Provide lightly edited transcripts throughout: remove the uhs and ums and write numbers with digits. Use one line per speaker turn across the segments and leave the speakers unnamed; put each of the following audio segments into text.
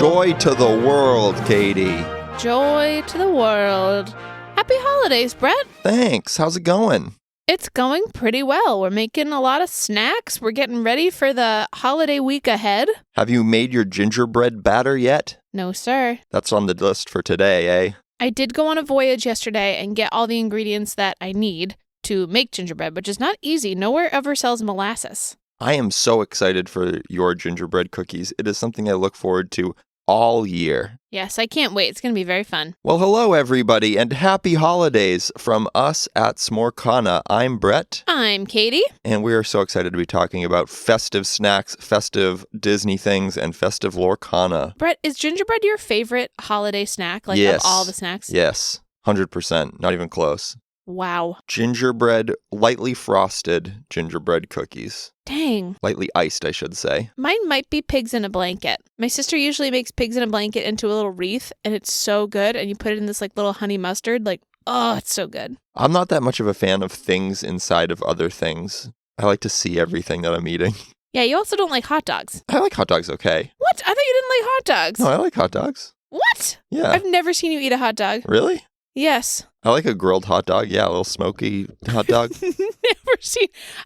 Joy to the world, Katie.
Joy to the world. Happy holidays, Brett.
Thanks. How's it going?
It's going pretty well. We're making a lot of snacks. We're getting ready for the holiday week ahead.
Have you made your gingerbread batter yet?
No, sir.
That's on the list for today, eh?
I did go on a voyage yesterday and get all the ingredients that I need to make gingerbread, which is not easy. Nowhere ever sells molasses.
I am so excited for your gingerbread cookies. It is something I look forward to all year.
Yes, I can't wait. It's going to be very fun.
Well, hello, everybody, and happy holidays from us at S'morekana. I'm Brett.
I'm Katie.
And we are so excited to be talking about festive snacks, festive Disney things, and festive Lorcana.
Brett, is gingerbread your favorite holiday snack? Like,
yes.
Of all the snacks?
Yes, 100%. Not even close.
Wow.
Gingerbread, lightly frosted gingerbread cookies.
Dang.
Lightly iced, I should say.
Mine might be pigs in a blanket. My sister usually makes pigs in a blanket into a little wreath, and it's so good. And you put it in this like little honey mustard. Like, oh, it's so good.
I'm not that much of a fan of things inside of other things. I like to see everything that I'm eating.
Yeah, you also don't like hot dogs.
I like hot dogs okay.
What? I thought you didn't like hot dogs.
No, I like hot dogs.
What?
Yeah.
I've never seen you eat a hot dog.
Really?
Yes.
I like a grilled hot dog. Yeah, a little smoky hot dog.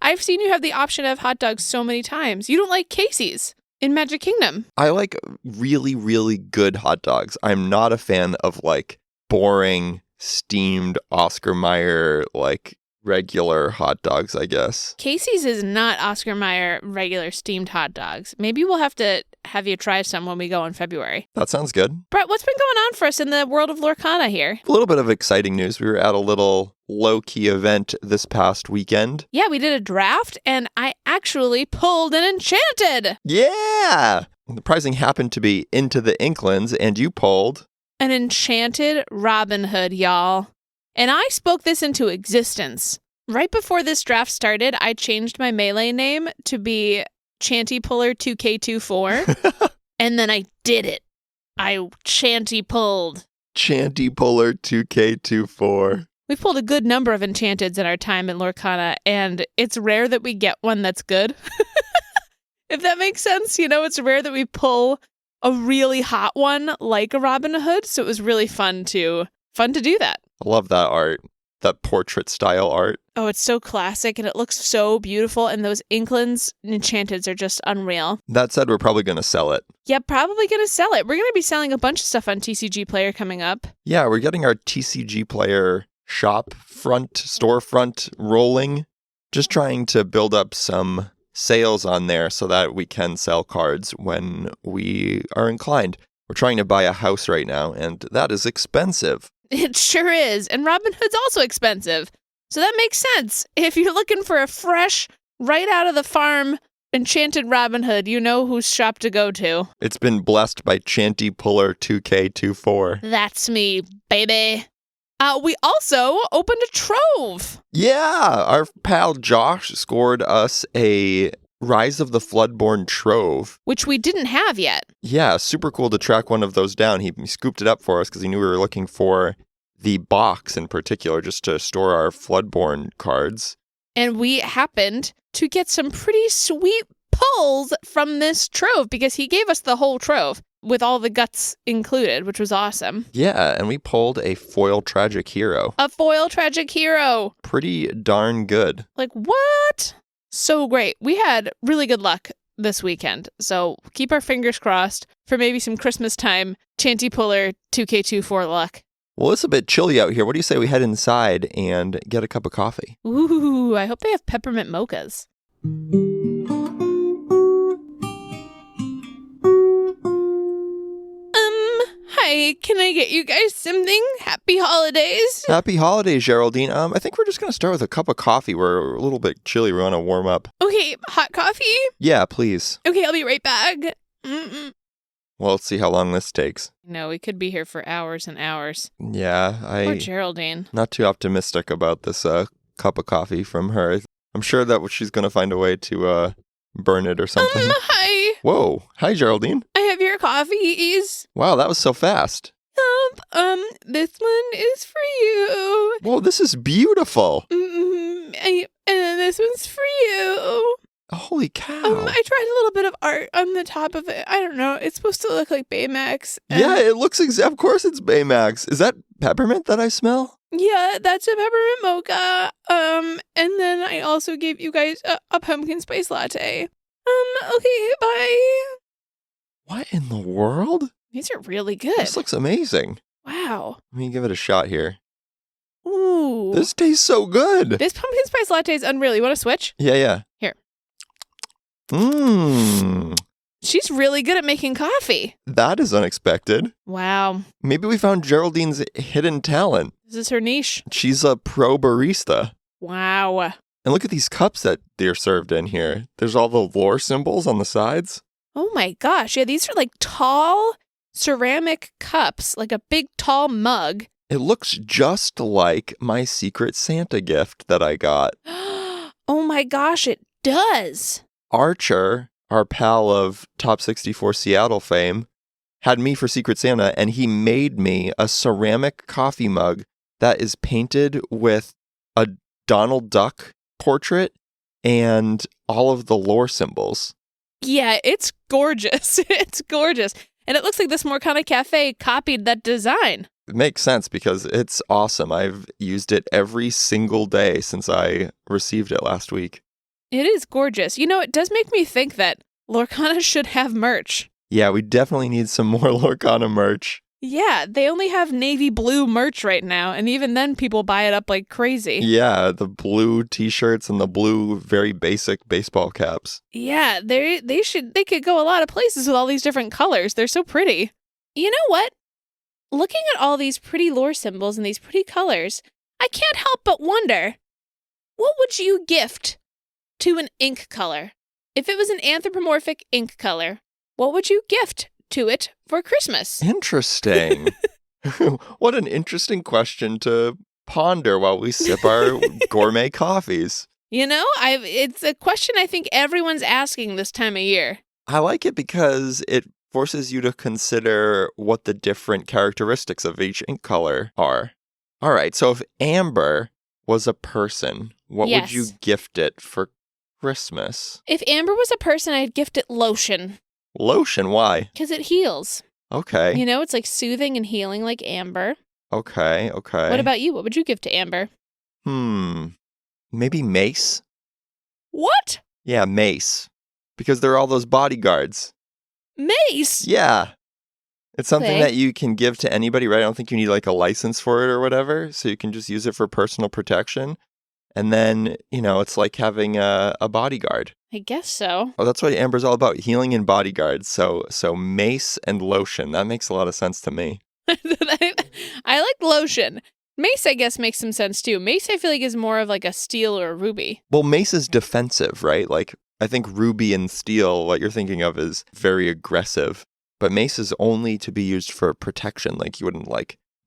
I've seen you have the option of hot dogs so many times. You don't like Casey's in Magic Kingdom.
I like really, really good hot dogs. I'm not a fan of like boring, steamed Oscar Mayer, like regular hot dogs, I guess.
Casey's is not Oscar Mayer regular steamed hot dogs. Maybe we'll have to have you try some when we go in February.
That sounds good.
Brett, what's been going on for us in the world of Lorcana here?
A little bit of exciting news. We were at a little low-key event this past weekend.
Yeah, we did a draft, and I actually pulled an Enchanted.
Yeah! The prizing happened to be Into the Inklands, and you pulled
an Enchanted Robin Hood, y'all. And I spoke this into existence. Right before this draft started, I changed my Melee name to be Chanty Puller 2K24. And then I did it. I Chanty pulled.
Chanty Puller 2K24.
We've pulled a good number of Enchanteds in our time in Lorcana, and it's rare that we get one that's good. If that makes sense. You know, it's rare that we pull a really hot one like a Robin Hood, so it was really fun to do that.
I love that art. That portrait style art.
Oh, it's so classic and it looks so beautiful. And those Inklands Enchanteds are just unreal.
That said, we're probably going to sell it.
Yeah, probably going to sell it. We're going to be selling a bunch of stuff on TCG Player coming up.
Yeah, we're getting our TCG Player storefront rolling. Just trying to build up some sales on there so that we can sell cards when we are inclined. We're trying to buy a house right now, and that is expensive.
It sure is. And Robin Hood's also expensive. So that makes sense. If you're looking for a fresh, right out of the farm, Enchanted Robin Hood, you know whose shop to go to.
It's been blessed by Chanty Puller 2K24.
That's me, baby. We also opened a trove.
Yeah, our pal Josh scored us a Rise of the Floodborn Trove.
Which we didn't have yet.
Yeah, super cool to track one of those down. He scooped it up for us because he knew we were looking for the box in particular just to store our Floodborn cards.
And we happened to get some pretty sweet pulls from this trove because he gave us the whole trove with all the guts included, which was awesome.
Yeah, and we pulled a foil tragic hero.
A foil tragic hero.
Pretty darn good.
Like, what? So great. We had really good luck this weekend. So keep our fingers crossed for maybe some Christmas time Chanty Puller 2K24 luck.
Well, it's a bit chilly out here. What do you say we head inside and get a cup of coffee?
Ooh, I hope they have peppermint mochas. Hi, can I get you guys something? Happy holidays.
Happy holidays, Geraldine. I think we're just going to start with a cup of coffee. We're a little bit chilly. We want to warm up.
Okay, hot coffee?
Yeah, please.
Okay, I'll be right back. Mm-mm.
Well, let's see how long this takes.
No, we could be here for hours and hours.
Yeah,
Poor Geraldine.
Not too optimistic about this cup of coffee from her. I'm sure that she's going to find a way to burn it or something.
Hi.
Whoa. Hi, Geraldine.
I have your coffees.
Wow, that was so fast.
This one is for you.
Whoa, this is beautiful.
And this one's for you.
Holy cow.
I tried a little bit of art on the top of it. I don't know. It's supposed to look like Baymax.
Yeah, it looks of course it's Baymax. Is that peppermint that I smell?
Yeah, that's a peppermint mocha. And then I also gave you guys a pumpkin spice latte. Okay, bye.
What in the world?
These are really good.
This looks amazing.
Wow.
Let me give it a shot here.
Ooh.
This tastes so good.
This pumpkin spice latte is unreal. You want to switch?
Yeah.
Here.
Mmm.
She's really good at making coffee.
That is unexpected.
Wow.
Maybe we found Geraldine's hidden talent.
Is this her niche?
She's a pro barista.
Wow.
And look at these cups that they're served in here. There's all the lore symbols on the sides.
Oh my gosh. Yeah, these are like tall ceramic cups, like a big tall mug.
It looks just like my Secret Santa gift that I got.
Oh my gosh, it does.
Archer, our pal of Top 64 Seattle fame, had me for Secret Santa, and he made me a ceramic coffee mug that is painted with a Donald Duck portrait and all of the lore symbols.
Yeah, it's gorgeous. It's gorgeous. And it looks like this Morcana Cafe copied that design.
It makes sense because it's awesome. I've used it every single day since I received it last week.
It is gorgeous. You know, it does make me think that Lorcana should have merch.
Yeah, we definitely need some more Lorcana merch.
Yeah, they only have navy blue merch right now, and even then people buy it up like crazy.
Yeah, the blue t-shirts and the blue, very basic baseball caps.
Yeah, they could go a lot of places with all these different colors. They're so pretty. You know what? Looking at all these pretty lore symbols and these pretty colors, I can't help but wonder, what would you gift to an ink color? If it was an anthropomorphic ink color, what would you gift to it for Christmas?
Interesting. What an interesting question to ponder while we sip our gourmet coffees.
You know, it's a question I think everyone's asking this time of year.
I like it because it forces you to consider what the different characteristics of each ink color are. All right, so if amber was a person, what would you gift it for Christmas?
If amber was a person, I'd gift it lotion.
Lotion, why?
Because it heals.
Okay.
You know, it's like soothing and healing like amber.
Okay.
What about you? What would you give to amber?
Maybe mace?
What?
Yeah, mace. Because there are all those bodyguards.
Mace?
Yeah. It's something
Okay.
that you can give to anybody, right? I don't think you need like a license for it or whatever. So you can just use it for personal protection. And then, it's like having a bodyguard.
I guess so.
Oh, that's what Amber's all about, healing and bodyguards. So mace and lotion. That makes a lot of sense to me.
I like lotion. Mace, I guess, makes some sense too. Mace, I feel like, is more of like a steel or a ruby.
Well, mace is defensive, right? Like, I think ruby and steel, what you're thinking of, is very aggressive. But mace is only to be used for protection. Like, you wouldn't,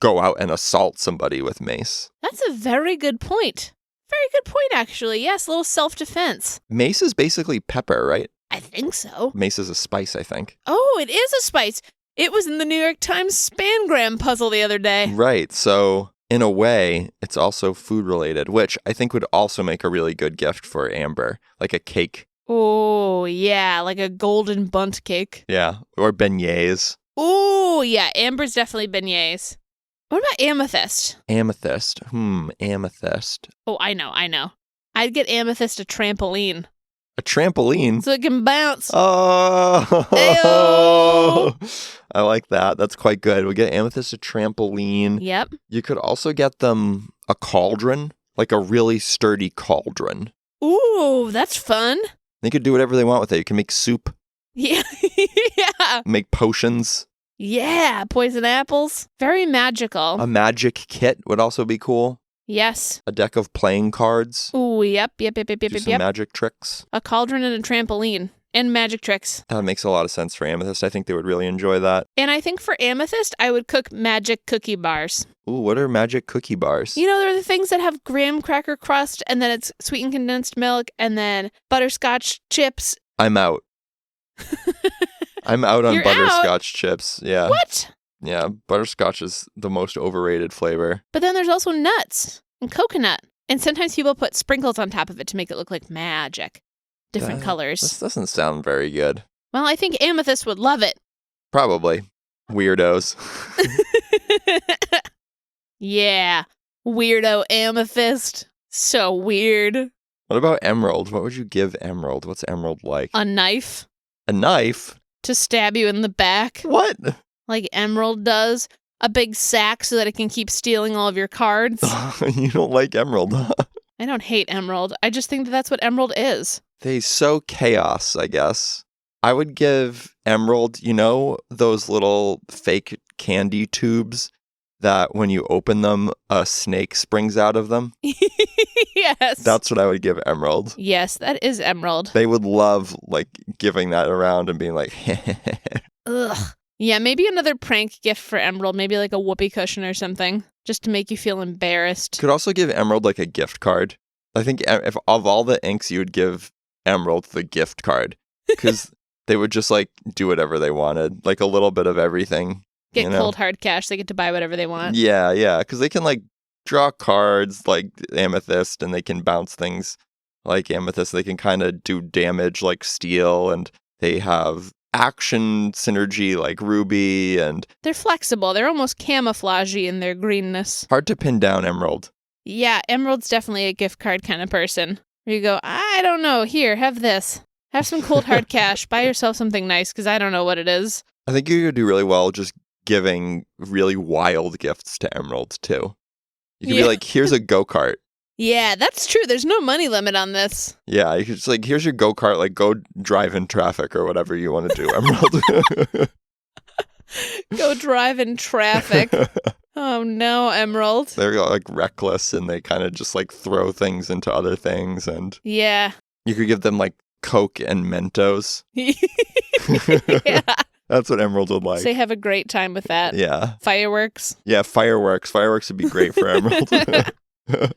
go out and assault somebody with mace.
That's a very good point. Very good point, actually. Yes, a little self-defense.
Mace is basically pepper, right?
I think so.
Mace is a spice, I think.
Oh, it is a spice. It was in the New York Times Spangram puzzle the other day.
Right. So, in a way, it's also food-related, which I think would also make a really good gift for Amber. Like a cake.
Oh, yeah, like a golden bunt cake.
Yeah. Or beignets.
Oh, yeah, Amber's definitely beignets. What about amethyst?
Amethyst. Amethyst.
Oh, I know. I'd get amethyst a trampoline.
A trampoline?
So it can bounce.
Oh!
Ayo!
I like that. That's quite good. We'll get amethyst a trampoline.
Yep.
You could also get them a cauldron, like a really sturdy cauldron.
Ooh, that's fun.
They could do whatever they want with it. You can make soup.
Yeah. Yeah.
Make potions.
Yeah, poison apples. Very magical.
A magic kit would also be cool.
Yes.
A deck of playing cards.
Ooh, yep.
Do some magic tricks.
A cauldron and a trampoline. And magic tricks.
That makes a lot of sense for amethyst. I think they would really enjoy that.
And I think for amethyst, I would cook magic cookie bars.
Ooh, what are magic cookie bars?
You know, they're the things that have graham cracker crust, and then it's sweetened condensed milk, and then butterscotch chips.
I'm out. I'm out on
You're
butterscotch chips. Yeah.
What?
Yeah, butterscotch is the most overrated flavor.
But then there's also nuts and coconut. And sometimes people put sprinkles on top of it to make it look like magic. different
This
colors.
doesn't sound very good.
Well, I think Amethyst would love it.
Probably. Weirdos.
Yeah. Weirdo Amethyst. So weird.
What about Emerald? What would you give Emerald? What's Emerald like?
A knife
A knife?
to stab you in the back,
What?
like Emerald does. A big sack so that it can keep stealing all of your cards.
You don't like Emerald, huh?
I don't hate Emerald. I just think that that's what Emerald is.
They sow chaos, I guess. I would give Emerald, those little fake candy tubes that when you open them, a snake springs out of them?
Yes.
That's what I would give Emerald.
Yes, that is Emerald.
They would love, giving that around and being like,
Ugh. Yeah, maybe another prank gift for Emerald. Maybe like a whoopee cushion or something. Just to make you feel embarrassed.
Could also give Emerald, a gift card. I think if of all the inks, you would give Emerald the gift card. Because they would just, do whatever they wanted. A little bit of everything.
Get cold hard cash. They get to buy whatever they want.
Yeah. Because they can, draw cards like Amethyst, and they can bounce things like Amethyst. They can kind of do damage like Steel, and they have action synergy like Ruby, and
They're flexible. They're almost camouflagey in their greenness.
hard to pin down Emerald.
Yeah, Emerald's definitely a gift card kind of person. Where you go, I don't know, here, have this. Have some cold hard cash. Buy yourself something nice, because I don't know what it is.
I think you could do really well just giving really wild gifts to Emerald, too. You could be like, here's a go-kart.
Yeah, that's true. There's no money limit on this.
Yeah, you could just here's your go-kart, go drive in traffic or whatever you want to do, Emerald.
Go drive in traffic. Oh no, Emerald.
They're reckless, and they kind of just throw things into other things, and
Yeah.
you could give them Coke and Mentos.
Yeah.
That's what Emerald would like.
Say have a great time with that.
Yeah.
Fireworks.
Yeah, fireworks. Fireworks would be great for Emerald. All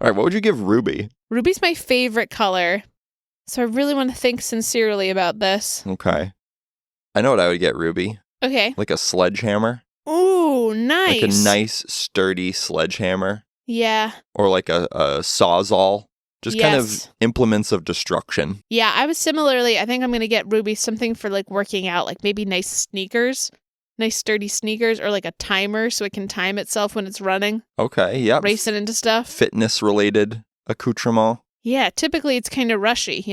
right, what would you give Ruby?
Ruby's my favorite color. So I really want to think sincerely about this.
Okay. I know what I would get Ruby.
Okay.
A sledgehammer.
Ooh, nice.
A nice, sturdy sledgehammer.
Yeah.
Or a sawzall. Just kind of
Yes.
implements of destruction.
Yeah, I was similarly, I think I'm going to get Ruby something for working out, maybe nice sneakers, nice sturdy sneakers, or a timer so it can time itself when it's running,
Okay, yep.
racing into stuff.
Fitness-related accoutrement.
Yeah, typically it's kind of rushy,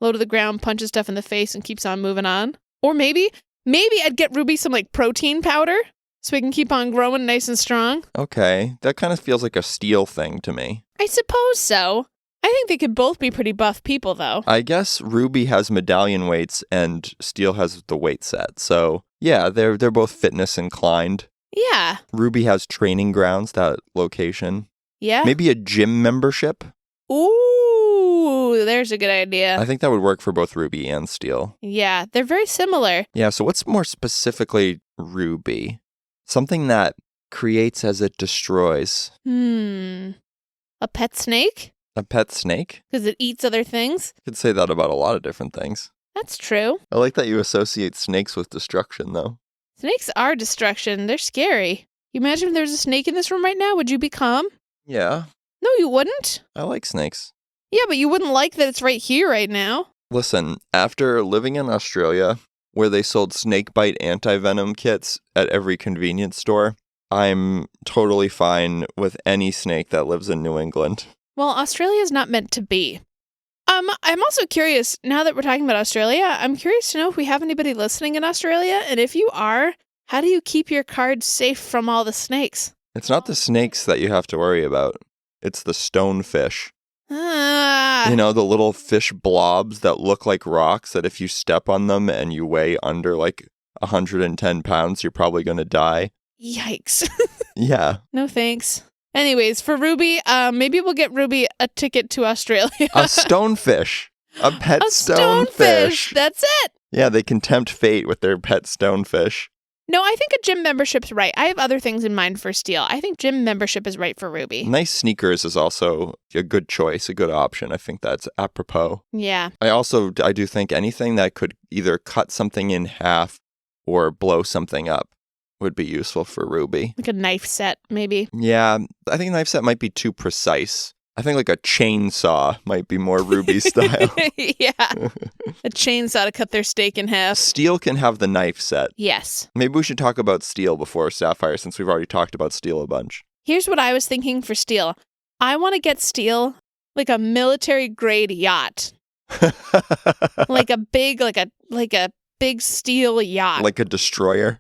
Low to the ground, punches stuff in the face, and keeps on moving on. Or maybe I'd get Ruby some protein powder so we can keep on growing nice and strong.
Okay, that kind of feels like a Steel thing to me.
I suppose so. I think they could both be pretty buff people, though.
I guess Ruby has medallion weights and Steel has the weight set. So, yeah, they're both fitness inclined.
Yeah.
Ruby has training grounds, that location.
Yeah.
Maybe a gym membership.
Ooh, there's a good idea.
I think that would work for both Ruby and Steel.
Yeah, they're very similar.
Yeah, so what's more specifically Ruby? Something that creates as it destroys.
A pet snake?
A pet snake?
Because it eats other things?
You could say that about a lot of different things.
That's true.
I like that you associate snakes with destruction, though.
Snakes are destruction. They're scary. You imagine if there was a snake in this room right now? Would you be calm?
Yeah,
No, you wouldn't.
I like snakes.
Yeah, but you wouldn't like that it's right here right now.
Listen, after living in Australia, where they sold snakebite anti-venom kits at every convenience store, I'm totally fine with any snake that lives in New England.
Well, Australia's not meant to be. I'm also curious, now that we're talking about Australia, I'm curious to know if we have anybody listening in Australia, and if you are, how do you keep your cards safe from all the snakes?
It's not the snakes that you have to worry about. It's the stonefish.
Ah.
The little fish blobs that look like rocks that if you step on them and you weigh under 110 pounds, you're probably going to die.
Yikes.
Yeah.
No thanks. Anyways, for Ruby, maybe we'll get Ruby a ticket to Australia.
A stonefish. A pet
A
stonefish.
That's it.
Yeah, they can tempt fate with their pet stonefish.
No, I think a gym membership's right. I have other things in mind for Steel. I think gym membership is right for Ruby.
Nice sneakers is also a good choice, a good option. I think that's apropos.
Yeah.
I do think anything that could either cut something in half or blow something up would be useful for Ruby.
Like a knife set, maybe.
Yeah, I think a knife set might be too precise. I think like a chainsaw might be more Ruby style.
Yeah. A chainsaw to cut their steak in half.
Steel can have the knife set.
Yes.
Maybe we should talk about steel before sapphire, since we've already talked about steel a bunch.
Here's what I was thinking for steel. I want to get steel like a military grade yacht. Like a big steel yacht.
Like a destroyer?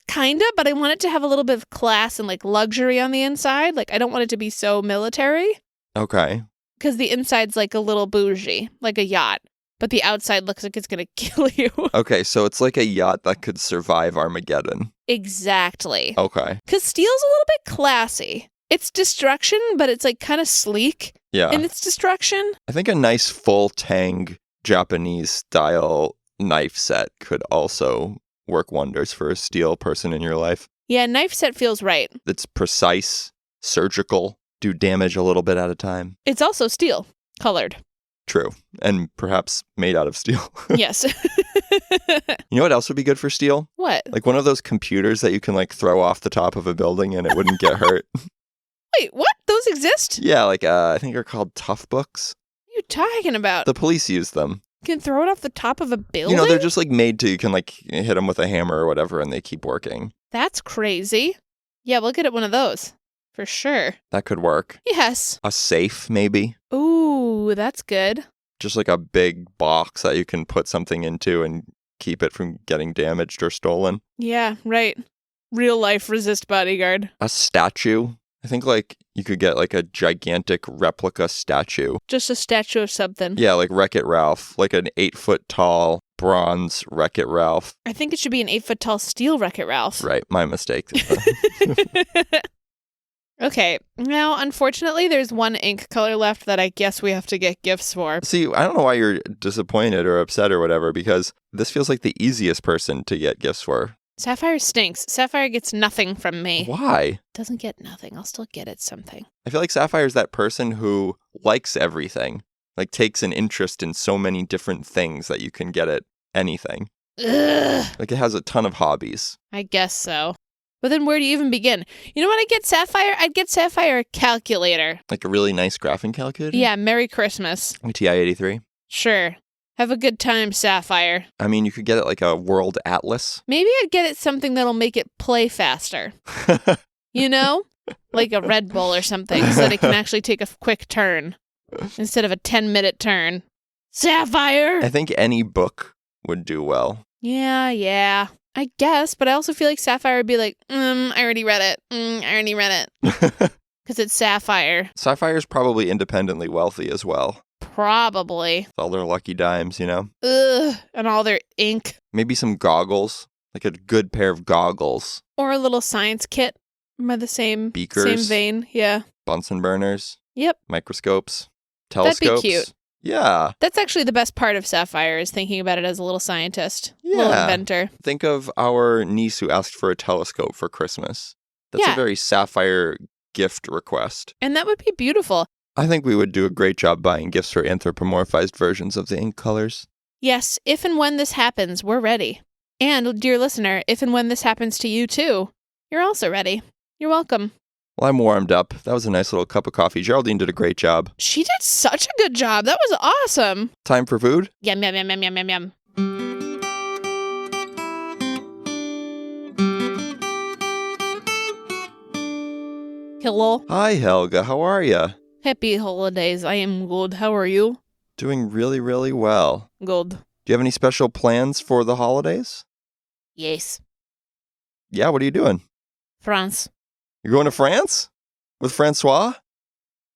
Kinda, but I want it to have a little bit of class and like luxury on the inside. Like I don't want it to be so military.
Okay.
Because the inside's like a little bougie, like a yacht. But the outside looks like it's going to kill you.
Okay, so it's like a yacht that could survive Armageddon.
Exactly.
Okay.
Because steel's a little bit classy. It's destruction, but it's like kind of sleek
Yeah.
in its destruction.
I think a nice full tang Japanese style knife set could also work wonders for a steel person in your life.
Yeah, knife set feels right.
It's precise, surgical, do damage a little bit at a time.
It's also steel, colored.
True. And perhaps made out of steel.
Yes.
You know what else would be good for steel?
What?
Like one of those computers that you can like throw off the top of a building and it wouldn't get hurt.
Wait, what? Those exist?
Yeah, like I think they're called Tough Books.
What are you talking about?
The police use them.
You can throw it off the top of a building?
You know, they're just like made to, you can like hit them with a hammer or whatever and they keep working.
That's crazy. Yeah, we'll get it one of those. For sure.
That could work.
Yes.
A safe, maybe.
Ooh, that's good.
Just like a big box that you can put something into and keep it from getting damaged or stolen.
Yeah, right. Real life resist bodyguard.
A statue. I think like you could get like a gigantic replica statue.
Just a statue of something.
Yeah, like Wreck-It Ralph. Like an 8-foot tall bronze Wreck-It Ralph.
I think it should be an 8-foot tall steel Wreck-It Ralph.
Right, my mistake.
Okay, now unfortunately there's one ink color left that I guess we have to get gifts for.
See, I don't know why you're disappointed or upset or whatever, because this feels like the easiest person to get gifts for.
Sapphire stinks. Sapphire gets nothing from me.
Why?
Doesn't get nothing. I'll still get it something.
I feel like Sapphire's that person who likes everything, like takes an interest in so many different things that you can get it anything.
Ugh.
Like it has a ton of hobbies.
I guess so. But then where do you even begin? You know what I'd get Sapphire? I'd get Sapphire a calculator.
Like a really nice graphing calculator?
Yeah, Merry Christmas.
TI-83?
Sure. Have a good time, Sapphire.
I mean, you could get it like a world atlas.
Maybe I'd get it something that'll make it play faster. You know? Like a Red Bull or something, so that it can actually take a quick turn instead of a 10-minute turn. Sapphire!
I think any book would do well.
Yeah. I guess, but I also feel like Sapphire would be like, I already read it. I already read it. Because it's Sapphire.
Sapphire's probably independently wealthy as well.
Probably.
With all their lucky dimes, you know?
Ugh. And all their ink.
Maybe some goggles. Like a good pair of goggles.
Or a little science kit. By the same
Beakers.
vein. Yeah.
Bunsen burners.
Yep.
Microscopes.
That'd
Telescopes.
be cute.
Yeah.
That's actually the best part of Sapphire is thinking about it as a little scientist.
Yeah.
Little inventor.
Think of our niece who asked for a telescope for Christmas. That's
Yeah.
a very Sapphire gift request.
And that would be beautiful.
I think we would do a great job buying gifts for anthropomorphized versions of the ink colors.
Yes, if and when this happens, we're ready. And, dear listener, if and when this happens to you too, you're also ready. You're welcome.
Well, I'm warmed up. That was a nice little cup of coffee. Geraldine did a great job.
She did such a good job. That was awesome.
Time for food?
Yum, yum, yum, yum, yum, yum, yum. Hello.
Hi, Helga. How are you?
Happy holidays. I am good. How are you?
Doing really, really well.
Good.
Do you have any special plans for the holidays?
Yes.
Yeah, what are you doing?
France.
You're going to France? With Francois?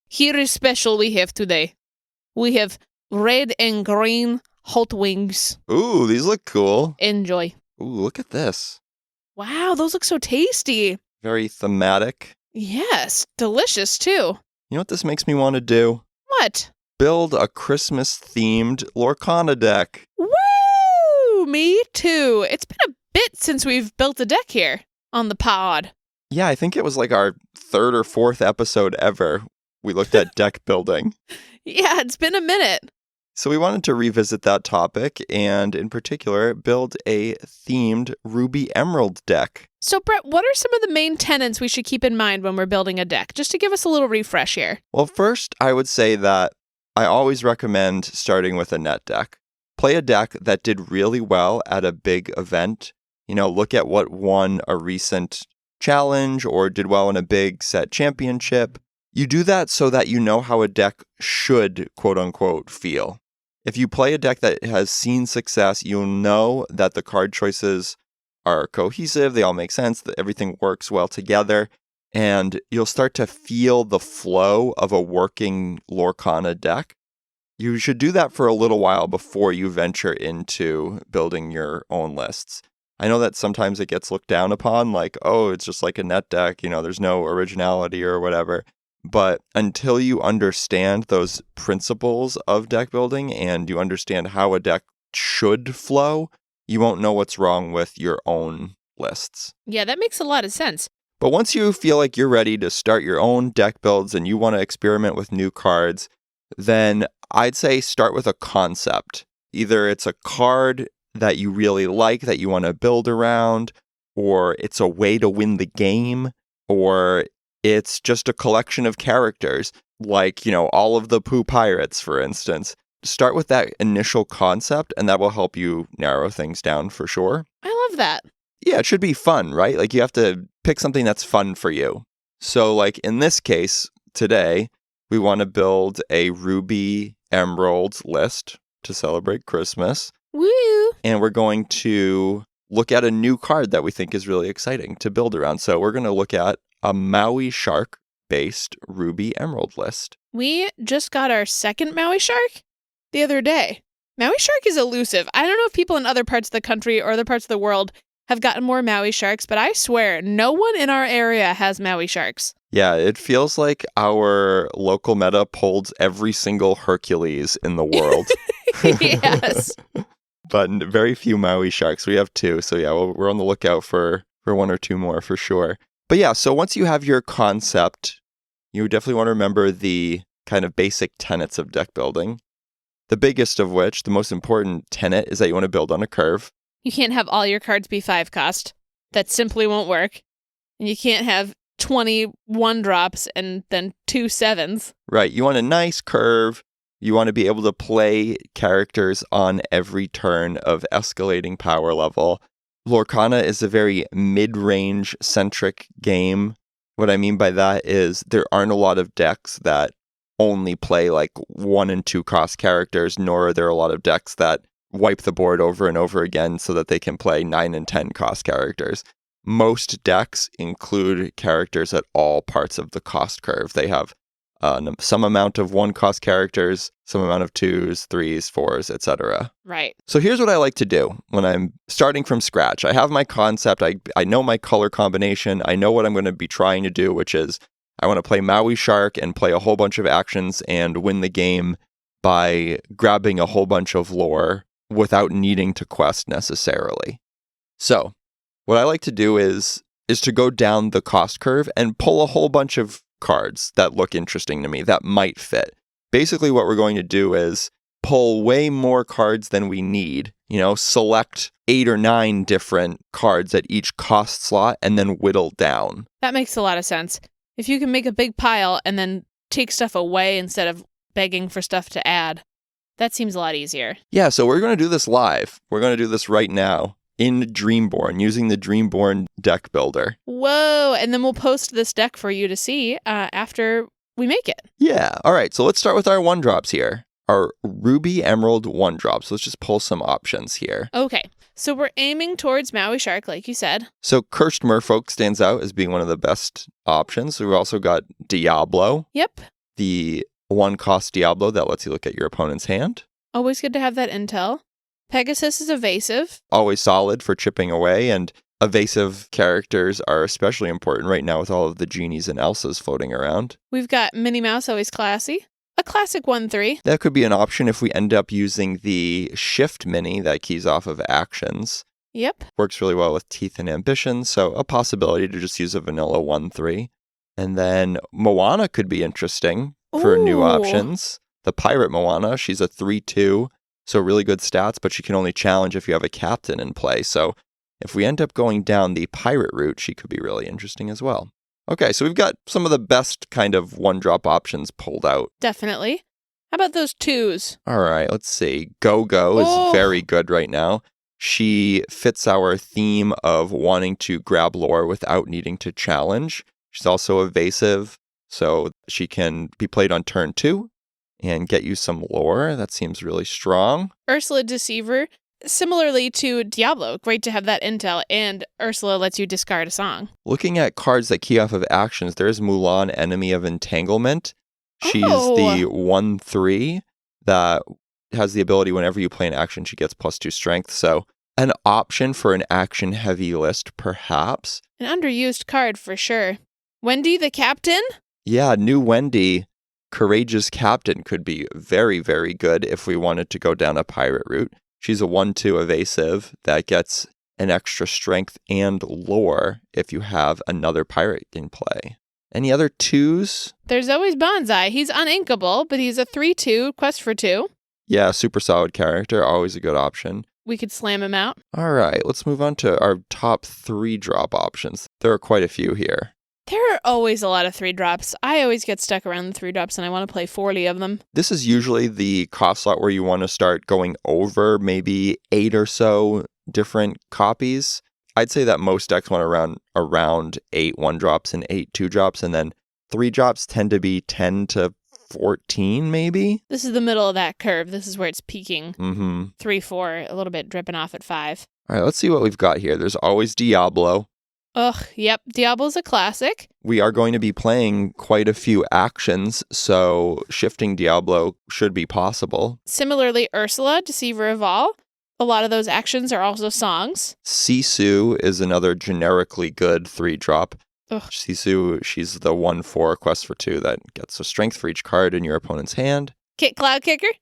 Here is special we have today. We have red and green hot wings.
Ooh, these look cool.
Enjoy.
Ooh, look at this.
Wow, those look so tasty.
Very thematic.
Yes, delicious too.
You know what this makes me want to do?
What?
Build a Christmas-themed Lorcana deck.
Woo! Me too. It's been a bit since we've built a deck here on the pod.
Yeah, I think it was like our 3rd or 4th episode ever. We looked at deck building.
Yeah, it's been a minute.
So we wanted to revisit that topic and, in particular, build a themed Ruby Emerald deck.
So, Brett, what are some of the main tenets we should keep in mind when we're building a deck? Just to give us a little refresh here.
Well, first, I would say that I always recommend starting with a net deck. Play a deck that did really well at a big event. Look at what won a recent challenge or did well in a big set championship. You do that so that you know how a deck should, quote unquote, feel. If you play a deck that has seen success, you'll know that the card choices are cohesive, they all make sense, that everything works well together, and you'll start to feel the flow of a working Lorcana deck. You should do that for a little while before you venture into building your own lists. I know that sometimes it gets looked down upon, like, oh, it's just like a net deck, there's no originality or whatever. But until you understand those principles of deck building and you understand how a deck should flow, you won't know what's wrong with your own lists.
Yeah, that makes a lot of sense.
But once you feel like you're ready to start your own deck builds and you want to experiment with new cards, then I'd say start with a concept. Either it's a card that you really like that you want to build around, or it's a way to win the game, or it's just a collection of characters, like, all of the Pooh Pirates, for instance. Start with that initial concept, and that will help you narrow things down for sure.
I love that.
Yeah, it should be fun, right? Like, you have to pick something that's fun for you. So, like, in this case, today, we want to build a Ruby Emerald list to celebrate Christmas.
Woo!
And we're going to look at a new card that we think is really exciting to build around. So we're going to look at a Maui Shark-based Ruby Emerald list.
We just got our second Maui Shark the other day. Maui Shark is elusive. I don't know if people in other parts of the country or other parts of the world have gotten more Maui Sharks, but I swear no one in our area has Maui Sharks.
Yeah, it feels like our local meta pulled every single Hercules in the world.
Yes.
But very few Maui Sharks. We have 2, so yeah, we're on the lookout for 1 or 2 more for sure. But yeah, so once you have your concept, you definitely want to remember the kind of basic tenets of deck building. The biggest of which, the most important tenet, is that you want to build on a curve.
You can't have all your cards be 5 cost. That simply won't work. And you can't have 20 1-drops and then 2 7s.
Right, you want a nice curve. You want to be able to play characters on every turn of escalating power level. Lorcana is a very mid-range centric game. What I mean by that is there aren't a lot of decks that only play like 1 and 2 cost characters, nor are there a lot of decks that wipe the board over and over again so that they can play 9 and 10 cost characters. Most decks include characters at all parts of the cost curve. They have some amount of 1 cost characters, some amount of 2s, 3s, 4s, etc.
Right.
So here's what I like to do when I'm starting from scratch. I have my concept. I know my color combination. I know what I'm going to be trying to do, which is I want to play Maui Shark and play a whole bunch of actions and win the game by grabbing a whole bunch of lore without needing to quest necessarily. So what I like to do is to go down the cost curve and pull a whole bunch of cards that look interesting to me that might fit. Basically, what we're going to do is pull way more cards than we need, select 8 or 9 different cards at each cost slot and then whittle down.
That makes a lot of sense. If you can make a big pile and then take stuff away instead of begging for stuff to add, that seems a lot easier.
Yeah, so we're going to do this live. We're going to do this right now in Dreamborn, using the Dreamborn deck builder.
Whoa, and then we'll post this deck for you to see after we make it.
Yeah, all right, so let's start with our 1-drops here. Our Ruby Emerald 1-drops. Let's just pull some options here.
Okay, so we're aiming towards Maui Shark, like you said.
So Cursed Merfolk stands out as being one of the best options. We've also got Diablo.
Yep.
The 1-cost Diablo that lets you look at your opponent's hand.
Always good to have that intel. Pegasus is evasive.
Always solid for chipping away, and evasive characters are especially important right now with all of the genies and Elsas floating around.
We've got Minnie Mouse, always classy. A classic 1/3.
That could be an option if we end up using the Shift Mini that keys off of actions.
Yep.
Works really well with Teeth and Ambition, so a possibility to just use a vanilla 1/3. And then Moana could be interesting for new options. the pirate Moana. She's a 3-2, so really good stats, but she can only challenge if you have a captain in play. So if we end up going down the pirate route, she could be really interesting as well. Okay, so we've got some of the best kind of one-drop options pulled out.
Definitely. How about those 2s?
All right, let's see. Go-Go is very good right now. She fits our theme of wanting to grab lore without needing to challenge. She's also evasive, so she can be played on turn 2 and get you some lore. That seems really strong.
Ursula Deceiver, similarly to Diablo, great to have that intel, and Ursula lets you discard a song.
Looking at cards that key off of actions, there's Mulan, Enemy of Entanglement. She's the 1/3 that has the ability whenever you play an action, she gets +2 strength. So an option for an action-heavy list, perhaps.
An underused card for sure. Wendy the Captain?
Yeah, new Wendy, Courageous Captain, could be very, very good if we wanted to go down a pirate route. She's a 1/2 evasive that gets an extra strength and lore if you have another pirate in play. Any other 2s?
There's always Bonsai. He's uninkable, but he's a 3-2, quest for 2.
Yeah, super solid character, always a good option.
We could slam him out.
All right, let's move on to our top 3-drop options. There are quite a few here.
There are always a lot of 3-drops. I always get stuck around the 3-drops and I want to play 40 of them.
This is usually the cost slot where you want to start going over maybe 8 or so different copies. I'd say that most decks want around 8 1-drops and 8 2-drops, and then 3-drops tend to be 10 to 14 maybe.
This is the middle of that curve. This is where it's peaking. 3-4, a little bit dripping off at 5.
All right, let's see what we've got here. There's always Diablo.
Ugh, yep, Diablo's a classic.
We are going to be playing quite a few actions, so shifting Diablo should be possible.
Similarly, Ursula, Deceiver of All. A lot of those actions are also songs.
Sisu is another generically good 3-drop.
Ugh.
Sisu, she's the 1/4 quest for 2 that gets a strength for each card in your opponent's hand.
Kit Cloud Kicker,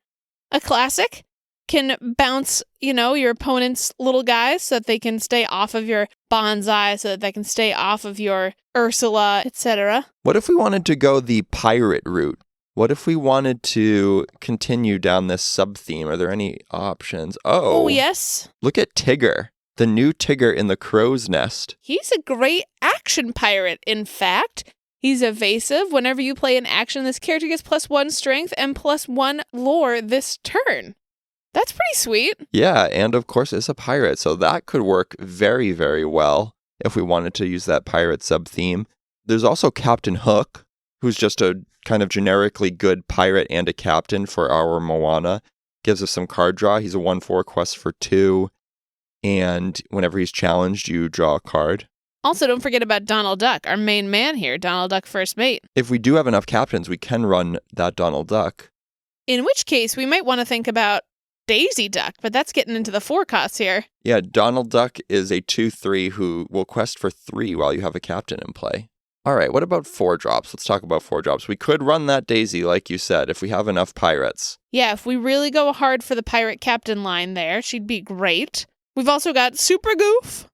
a classic. Can bounce, your opponent's little guys so that they can stay off of your Bonsai, so that they can stay off of your Ursula, etc.
What if we wanted to go the pirate route? What if we wanted to continue down this sub-theme? Are there any options?
Oh, yes.
Look at Tigger, the new Tigger in the Crow's Nest.
He's a great action pirate, in fact. He's evasive. Whenever you play an action, this character gets +1 strength and +1 lore this turn. That's pretty sweet.
Yeah, and of course it's a pirate, so that could work very, very well if we wanted to use that pirate sub-theme. There's also Captain Hook, who's just a kind of generically good pirate and a captain for our Moana. Gives us some card draw. He's a 1/4 quest for 2, and whenever he's challenged, you draw a card.
Also, don't forget about Donald Duck, our main man here, Donald Duck First Mate.
If we do have enough captains, we can run that Donald Duck.
In which case, we might want to think about Daisy Duck, but that's getting into the 4 costs here.
Yeah, Donald Duck is a 2/3 who will quest for 3 while you have a captain in play. All right, what about 4-drops? Let's talk about 4-drops. We could run that Daisy, like you said, if we have enough pirates.
Yeah, if we really go hard for the pirate captain line there, she'd be great. We've also got Super Goof,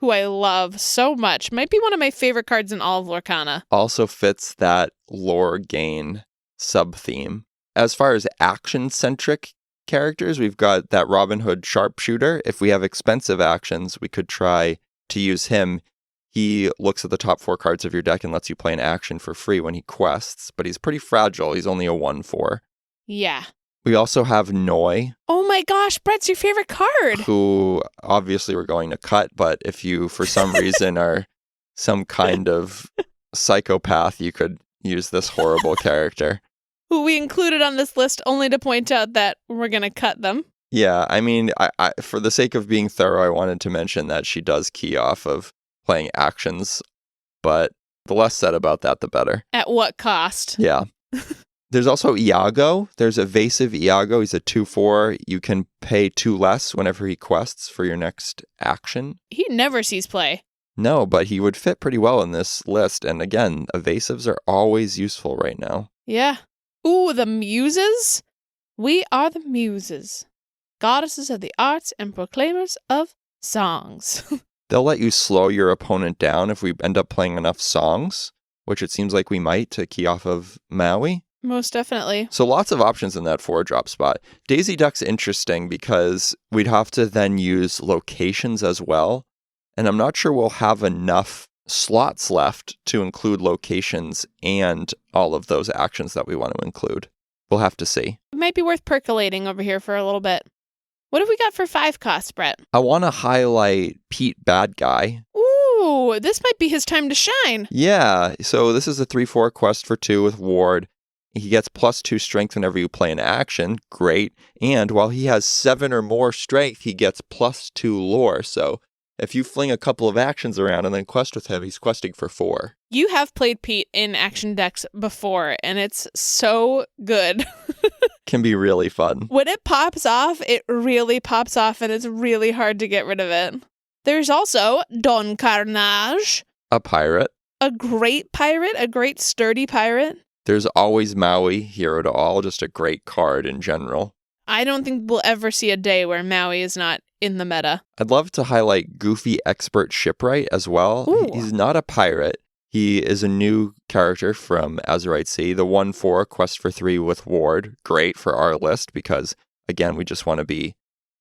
who I love so much. Might be one of my favorite cards in all of Lorcana.
Also fits that lore gain sub-theme. As far as action-centric characters, we've got that Robin Hood sharpshooter. If we have expensive actions, we could try to use him. He looks at the top 4 cards of your deck and lets you play an action for free when he quests, but he's pretty fragile. He's only a 1/4.
Yeah.
We also have Noi.
Oh my gosh, Brett's your favorite card.
Who obviously we're going to cut, but if you for some reason are some kind of psychopath, you could use this horrible character.
Who we included on this list only to point out that we're going to cut them.
Yeah, I mean, I for the sake of being thorough, I wanted to mention that she does key off of playing actions, but the less said about that, the better.
At what cost?
Yeah. There's also Iago. There's evasive Iago. He's a 2/4. You can pay 2 less whenever he quests for your next action.
He never sees play.
No, but he would fit pretty well in this list. And again, evasives are always useful right now.
Yeah. Ooh, the Muses? We are the Muses, goddesses of the arts and proclaimers of songs.
They'll let you slow your opponent down if we end up playing enough songs, which it seems like we might to key off of Maui.
Most definitely.
So lots of options in that 4-drop spot. Daisy Duck's interesting because we'd have to then use locations as well. And I'm not sure we'll have enough slots left to include locations and all of those actions that we want to include. We'll have to see.
It might be worth percolating over here for a little bit. What have we got for 5 costs, Brett?
I want to highlight Pete Bad Guy.
Ooh, this might be his time to shine.
Yeah, so this is a 3/4 quest for 2 with Ward. He gets +2 strength whenever you play an action. Great. And while he has 7 or more strength, he gets +2 lore. So if you fling a couple of actions around and then quest with him, he's questing for 4.
You have played Pete in action decks before, and it's so good.
Can be really fun.
When it pops off, it really pops off, and it's really hard to get rid of it. There's also Don Carnage.
A pirate.
A great pirate, a great sturdy pirate.
There's always Maui, hero to all, just a great card in general.
I don't think we'll ever see a day where Maui is not in the meta.
I'd love to highlight Goofy Expert Shipwright as well.
Ooh.
He's not a pirate. He is a new character from Azurite Sea. The 1/4 quest for 3 with Ward. Great for our list because, again, we just want to be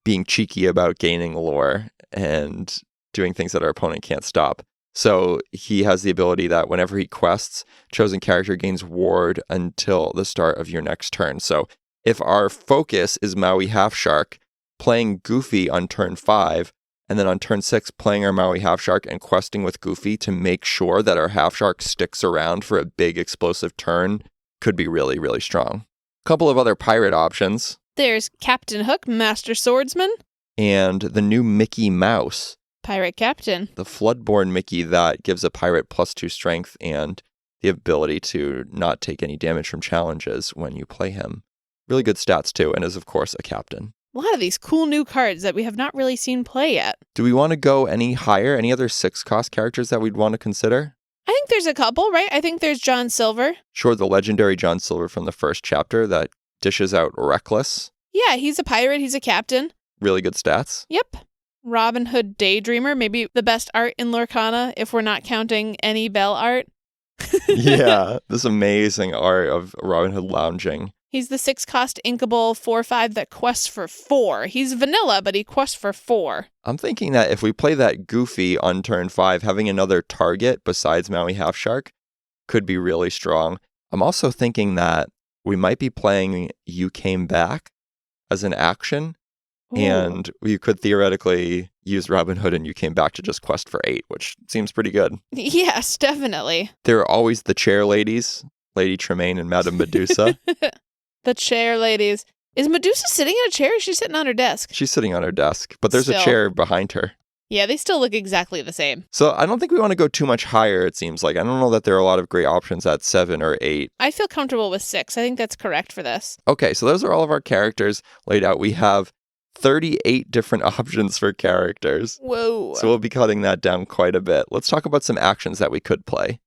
being cheeky about gaining lore and doing things that our opponent can't stop. So he has the ability that whenever he quests, chosen character gains Ward until the start of your next turn. So if our focus is Maui Half Shark, playing Goofy on turn 5, and then on turn 6, playing our Maui Half Shark and questing with Goofy to make sure that our Half Shark sticks around for a big explosive turn could be really, really strong. A couple of other pirate options.
There's Captain Hook, Master Swordsman.
And the new Mickey Mouse.
Pirate Captain.
The Floodborn Mickey that gives a pirate +2 strength and the ability to not take any damage from challenges when you play him. Really good stats too, and is of course a captain.
A lot of these cool new cards that we have not really seen play yet.
Do we want to go any higher? Any other 6-cost characters that we'd want to consider?
I think there's a couple, right? I think there's John Silver.
Sure, the legendary John Silver from the first chapter that dishes out Reckless.
Yeah, he's a pirate, he's a captain.
Really good stats.
Yep. Robin Hood Daydreamer, maybe the best art in Lorcana if we're not counting any Bell art.
Yeah, this amazing art of Robin Hood lounging.
He's the 6-cost inkable 4/5 that quests for 4. He's vanilla, but he quests for 4.
I'm thinking that if we play that Goofy on turn 5, having another target besides Maui Half Shark could be really strong. I'm also thinking that we might be playing You Came Back as an action.
Ooh.
And you could theoretically use Robin Hood and You Came Back to just quest for 8, which seems pretty good.
Yes, definitely.
There are always the chair ladies, Lady Tremaine and Madame Medusa.
The chair ladies. Is Medusa sitting in a chair or is she sitting on her desk?
She's sitting on her desk, but there's
Still.
a chair behind her.
Yeah, they still look exactly the same.
So I don't think we want to go too much higher, it seems like. I don't know that there are a lot of great options at 7 or 8.
I feel comfortable with 6. I think that's correct for this.
Okay, so those are all of our characters laid out. We have 38 different options for characters.
Whoa.
So we'll be cutting that down quite a bit. Let's talk about some actions that we could play.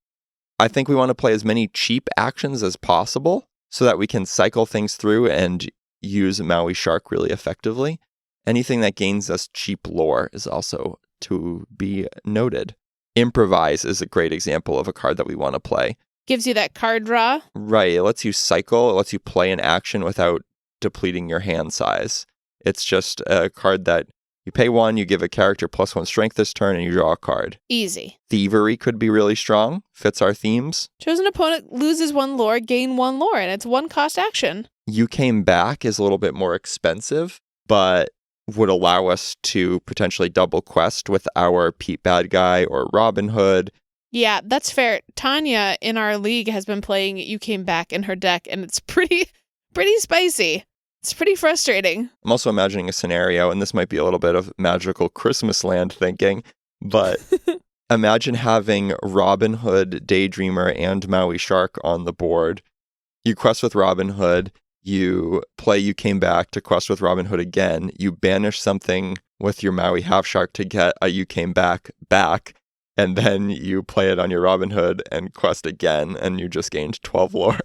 I think we want to play as many cheap actions as possible so that we can cycle things through and use Maui Shark really effectively. Anything that gains us cheap lore is also to be noted. Improvise is a great example of a card that we want to play.
Gives you that card draw.
Right. It lets you cycle. It lets you play an action without depleting your hand size. It's just a card that you pay 1, you give a character +1 strength this turn, and you draw a card.
Easy.
Thievery could be really strong. Fits our themes.
Chosen opponent loses 1 lore, gain 1 lore, and it's 1-cost action.
You Came Back is a little bit more expensive, but would allow us to potentially double quest with our Pete Bad Guy or Robin Hood.
Yeah, that's fair. Tanya in our league has been playing You Came Back in her deck, and it's pretty spicy. It's pretty frustrating.
I'm also imagining a scenario, and this might be a little bit of magical Christmas land thinking, but imagine having Robin Hood, Daydreamer, and Maui Shark on the board. You quest with Robin Hood, you play You Came Back to quest with Robin Hood again, you banish something with your Maui Half Shark to get a You Came Back, and then you play it on your Robin Hood and quest again, and you just gained 12 lore.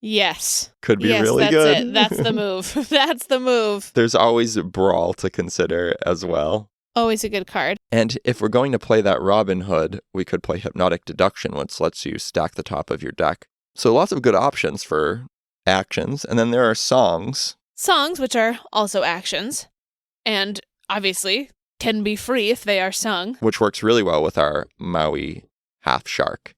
Yes.
Could be really
that's
good.
It. That's the move. That's the move.
There's always Brawl to consider as well.
Always a good card.
And if we're going to play that Robin Hood, we could play Hypnotic Deduction, which lets you stack the top of your deck. So lots of good options for actions. And then there are songs.
Songs, which are also actions, and obviously can be free if they are sung.
Which works really well with our Maui half shark.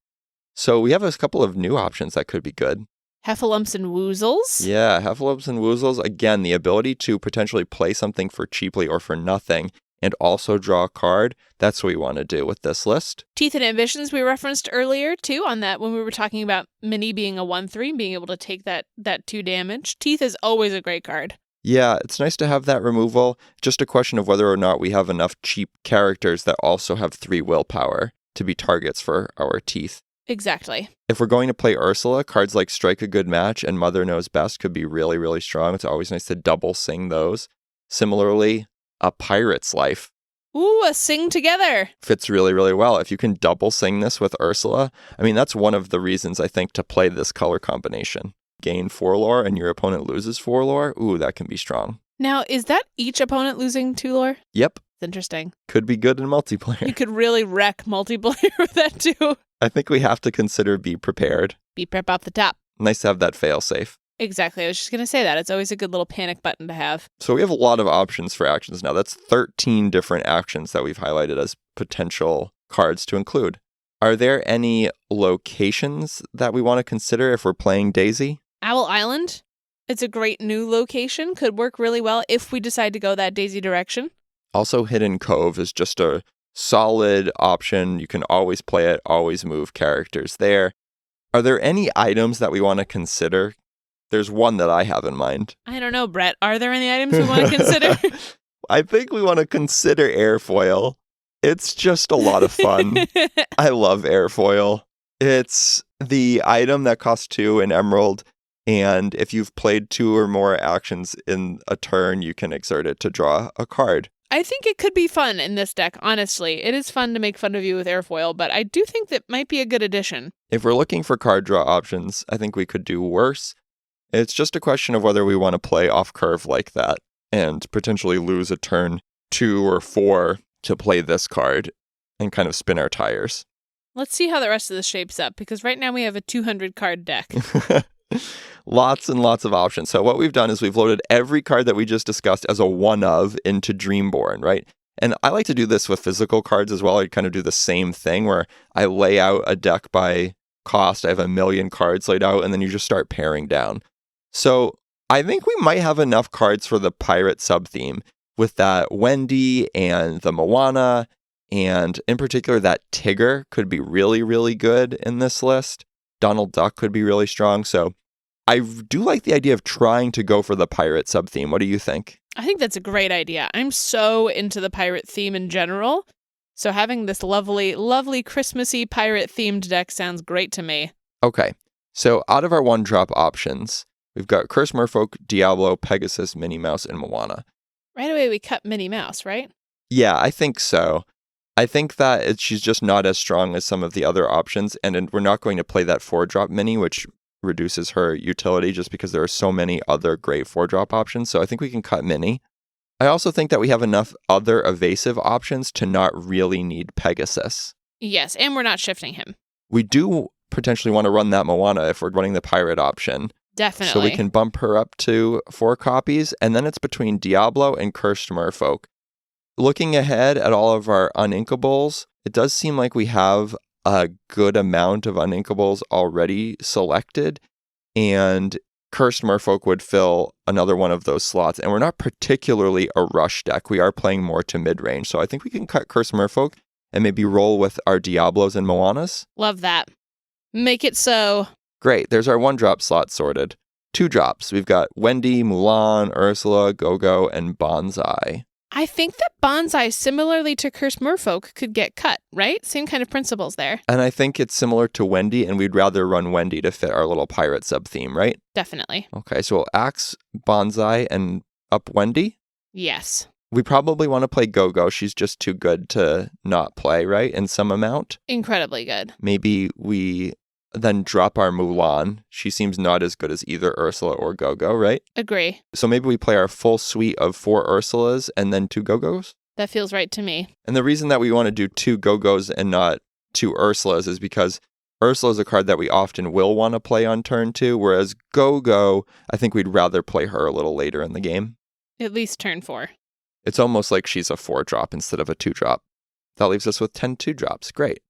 So we have a couple of new options that could be good.
Heffalumps and woozles.
Yeah, heffalumps and woozles. Again, the ability to potentially play something for cheaply or for nothing and also draw a card. That's what we want to do with this list.
Teeth and Ambitions we referenced earlier, too, on that when we were talking about Mini being a 1/3, being able to take that 2 damage. Teeth is always a great card.
Yeah, it's nice to have that removal. Just a question of whether or not we have enough cheap characters that also have 3 willpower to be targets for our teeth.
Exactly.
If we're going to play Ursula, cards like Strike a Good Match and Mother Knows Best could be really, really strong. It's always nice to double sing those. Similarly, A Pirate's Life.
Ooh, a sing together.
Fits really, really well. If you can double sing this with Ursula, I mean, that's one of the reasons I think to play this color combination. Gain 4 lore and your opponent loses 4 lore. Ooh, that can be strong.
Now, is that each opponent losing 2 lore?
Yep.
It's interesting.
Could be good in multiplayer.
You could really wreck multiplayer with that too.
I think we have to consider Be Prepared.
Be prep off the top.
Nice to have that fail-safe.
Exactly. I was just going to say that. It's always a good little panic button to have.
So we have a lot of options for actions now. That's 13 different actions that we've highlighted as potential cards to include. Are there any locations that we want to consider if we're playing Daisy?
Owl Island. It's a great new location. Could work really well if we decide to go that Daisy direction.
Also, Hidden Cove is just a solid option. You can always play it, always move characters there. Are there any items that we want to consider? There's one that I have in mind.
I don't know, Brett. Are there any items we want to consider?
I think we want to consider airfoil. It's just a lot of fun. I love airfoil. It's the item that costs 2 in Emerald, and if you've played 2 or more actions in a turn, you can exert it to draw a card.
I think it could be fun in this deck, honestly. It is fun to make fun of you with airfoil, but I do think that might be a good addition.
If we're looking for card draw options, I think we could do worse. It's just a question of whether we want to play off curve like that and potentially lose a turn 2 or 4 to play this card and kind of spin our tires.
Let's see how the rest of this shapes up, because right now we have a 200 card deck.
Lots and lots of options. So what we've done is we've loaded every card that we just discussed as a one of into Dreamborn, right? And I like to do this with physical cards as well. I kind of do the same thing where I lay out a deck by cost. I have 1 million cards laid out, and then you just start paring down. So I think we might have enough cards for the pirate sub-theme with that Wendy and the Moana, and in particular that Tigger could be really, really good in this list. Donald Duck could be really strong. So I do like the idea of trying to go for the pirate sub-theme. What do you think?
I think that's a great idea. I'm so into the pirate theme in general. So having this lovely, lovely Christmassy pirate-themed deck sounds great to me.
Okay. So out of our one-drop options, we've got Curse Merfolk, Diablo, Pegasus, Minnie Mouse, and Moana.
Right away, we cut Minnie Mouse, right?
Yeah, I think so. I think that she's just not as strong as some of the other options, and we're not going to play that 4-drop Minnie, which reduces her utility just because there are so many other great 4-drop options. So I think we can cut Minnie. I also think that we have enough other evasive options to not really need Pegasus.
Yes, and we're not shifting him.
We do potentially want to run that Moana if we're running the pirate option.
Definitely.
So we can bump her up to 4 copies, and then it's between Diablo and Cursed Merfolk. Looking ahead at all of our uninkables, it does seem like we have a good amount of uninkables already selected, and Cursed Merfolk would fill another one of those slots. And we're not particularly a rush deck. We are playing more to mid-range. So I think we can cut Cursed Merfolk and maybe roll with our Diablos and Moanas.
Love that. Make it so.
Great. There's our 1-drop slot sorted. 2 drops. We've got Wendy, Mulan, Ursula, Go-Go, and Bonsai.
I think that Bonsai, similarly to Cursed Merfolk, could get cut, right? Same kind of principles there.
And I think it's similar to Wendy, and we'd rather run Wendy to fit our little pirate sub-theme, right?
Definitely.
Okay, so we'll axe Bonsai and up Wendy.
Yes.
We probably want to play Go-Go. She's just too good to not play, right? In some amount.
Incredibly good.
Maybe we then drop our Mulan. She seems not as good as either Ursula or Go-Go, right?
Agree.
So maybe we play our full suite of 4 Ursulas and then 2 Go-Gos?
That feels right to me.
And the reason that we want to do 2 Go-Gos and not 2 Ursulas is because Ursula is a card that we often will want to play on turn 2, whereas Go-Go, I think we'd rather play her a little later in the game.
At least turn 4.
It's almost like she's a 4-drop instead of a 2-drop. That leaves us with 10 2-drops. Great.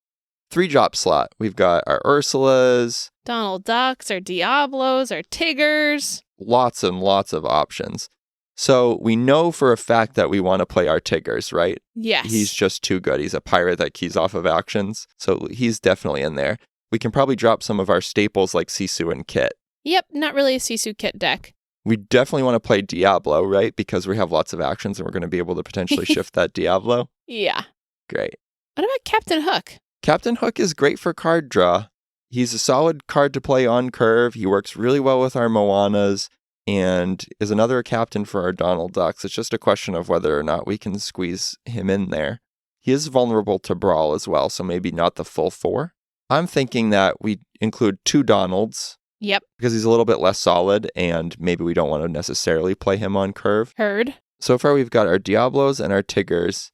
3-drop slot. We've got our Ursulas.
Donald Ducks, our Diablos, our Tiggers.
Lots and lots of options. So we know for a fact that we want to play our Tiggers, right?
Yes.
He's just too good. He's a pirate that keys off of actions. So he's definitely in there. We can probably drop some of our staples like Sisu and Kit.
Yep, not really a Sisu Kit deck.
We definitely want to play Diablo, right? Because we have lots of actions and we're going to be able to potentially shift that Diablo.
Yeah.
Great.
What about Captain Hook?
Captain Hook is great for card draw. He's a solid card to play on curve. He works really well with our Moanas and is another captain for our Donald Ducks. It's just a question of whether or not we can squeeze him in there. He is vulnerable to Brawl as well, so maybe not the full 4. I'm thinking that we include 2 Donalds.
Yep.
Because he's a little bit less solid, and maybe we don't want to necessarily play him on curve.
Heard.
So far, we've got our Diablos and our Tiggers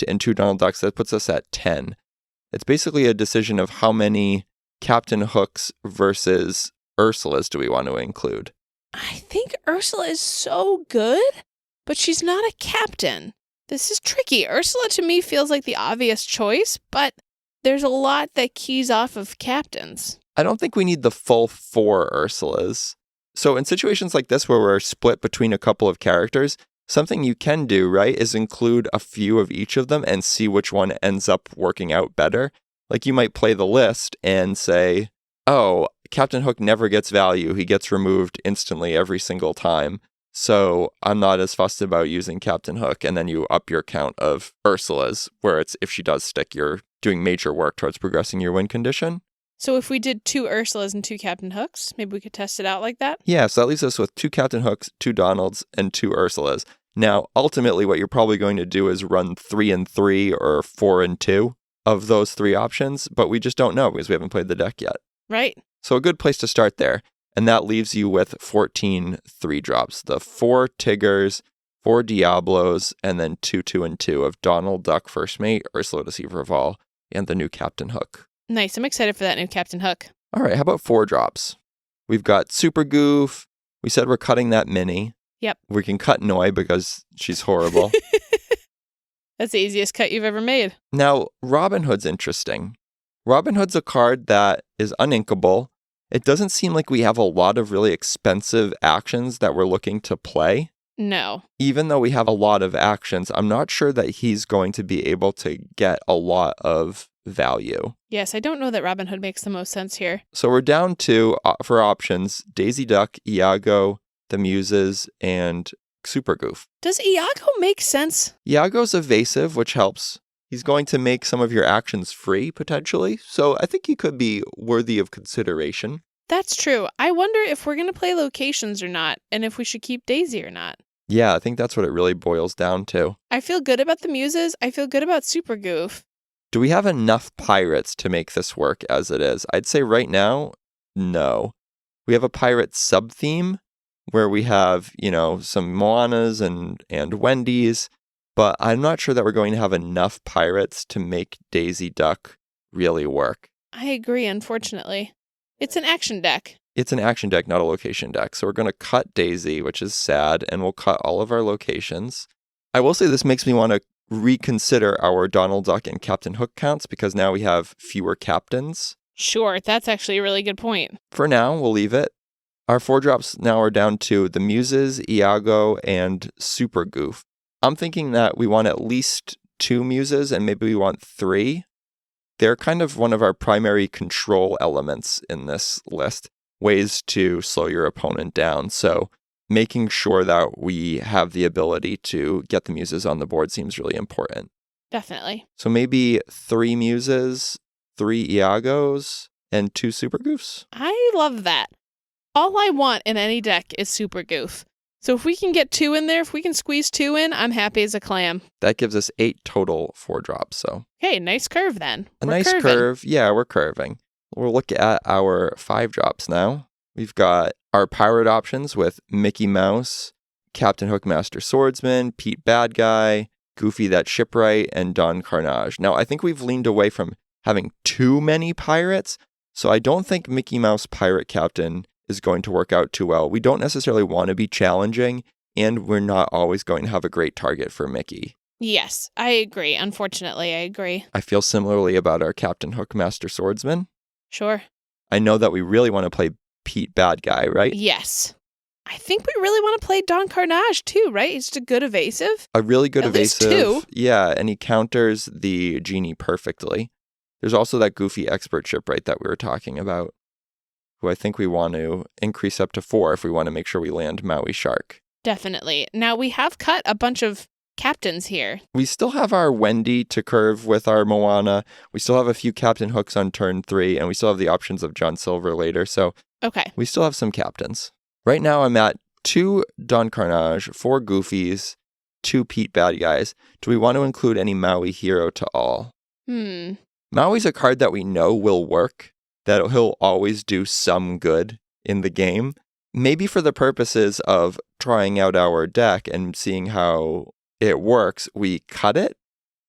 and 2 Donald Ducks. That puts us at 10. It's basically a decision of how many Captain Hooks versus Ursulas do we want to include.
I think Ursula is so good, but she's not a captain. This is tricky. Ursula to me feels like the obvious choice, but there's a lot that keys off of captains.
I don't think we need the full 4 Ursulas. So in situations like this where we're split between a couple of characters, something you can do, right, is include a few of each of them and see which one ends up working out better. Like you might play the list and say, oh, Captain Hook never gets value. He gets removed instantly every single time. So I'm not as fussed about using Captain Hook. And then you up your count of Ursulas, where it's if she does stick, you're doing major work towards progressing your win condition.
So if we did 2 Ursulas and 2 Captain Hooks, maybe we could test it out like that?
Yeah, so that leaves us with 2 Captain Hooks, 2 Donalds, and 2 Ursulas. Now, ultimately, what you're probably going to do is run 3 and 3 or 4 and 2 of those 3 options, but we just don't know because we haven't played the deck yet.
Right.
So a good place to start there. And that leaves you with 14 3-drops. The 4 Tiggers, 4 Diablos, and then 2 2 and 2 of Donald Duck First Mate, Ursula Deceiver of All, and the new Captain Hook.
Nice. I'm excited for that new Captain Hook.
All right, how about 4-drops? We've got Super Goof. We said we're cutting that mini.
Yep.
We can cut Noi because she's horrible.
That's the easiest cut you've ever made.
Now, Robin Hood's interesting. Robin Hood's a card that is uninkable. It doesn't seem like we have a lot of really expensive actions that we're looking to play.
No.
Even though we have a lot of actions, I'm not sure that he's going to be able to get a lot of value.
Yes, I don't know that Robin Hood makes the most sense here.
So we're down to, for options, Daisy Duck, Iago, the Muses, and Super Goof.
Does Iago make sense?
Iago's evasive, which helps. He's going to make some of your actions free, potentially. So I think he could be worthy of consideration.
That's true. I wonder if we're going to play locations or not, and if we should keep Daisy or not.
Yeah, I think that's what it really boils down to.
I feel good about the Muses. I feel good about Super Goof.
Do we have enough pirates to make this work as it is? I'd say right now, no. We have a pirate sub-theme where we have, some Moanas and Wendy's, but I'm not sure that we're going to have enough pirates to make Daisy Duck really work.
I agree, unfortunately. It's an action deck.
It's an action deck, not a location deck. So we're going to cut Daisy, which is sad, and we'll cut all of our locations. I will say this makes me want to reconsider our Donald Duck and Captain Hook counts because now we have fewer captains.
Sure, that's actually a really good point.
For now, we'll leave it. Our 4-drops now are down to the Muses, Iago, and Super Goof. I'm thinking that we want at least 2 Muses and maybe we want 3. They're kind of one of our primary control elements in this list, ways to slow your opponent down. So making sure that we have the ability to get the Muses on the board seems really important.
Definitely.
So maybe 3 Muses, 3 Iagos, and 2 Super Goofs.
I love that. All I want in any deck is Super Goof. So if we can get 2 in there, if we can squeeze 2 in, I'm happy as a clam.
That gives us 8 total 4-drops. So
hey, nice curve then.
We're nice curving. Curve. Yeah, we're curving. We'll look at our 5-drops now. We've got our pirate options with Mickey Mouse, Captain Hook Master Swordsman, Pete Bad Guy, Goofy That Shipwright, and Don Carnage. Now, I think we've leaned away from having too many pirates, So I don't think Mickey Mouse Pirate Captain is going to work out too well. We don't necessarily want to be challenging, and we're not always going to have a great target for Mickey.
Yes, I agree. Unfortunately, I agree.
I feel similarly about our Captain Hook Master Swordsman.
Sure.
I know that we really want to play Pete Bad Guy, right?
Yes. I think we really want to play Don Carnage too, right? He's just a good evasive.
A really good
At least
evasive.
two.
Yeah, and he counters the genie perfectly. There's also that goofy expert shipwright that we were talking about, who I think we want to increase up to 4 if we want to make sure we land Maui Shark.
Definitely. Now, we have cut a bunch of captains here.
We still have our Wendy to curve with our Moana. We still have a few Captain Hooks on turn 3, and we still have the options of John Silver later, so
Okay.
we still have some captains. Right now I'm at 2 Don Carnage, 4 Goofies, 2 Pete Bad Guys. Do we want to include any Maui Hero to all? Maui's a card that we know will work, that he'll always do some good in the game. Maybe for the purposes of trying out our deck and seeing how it works, we cut it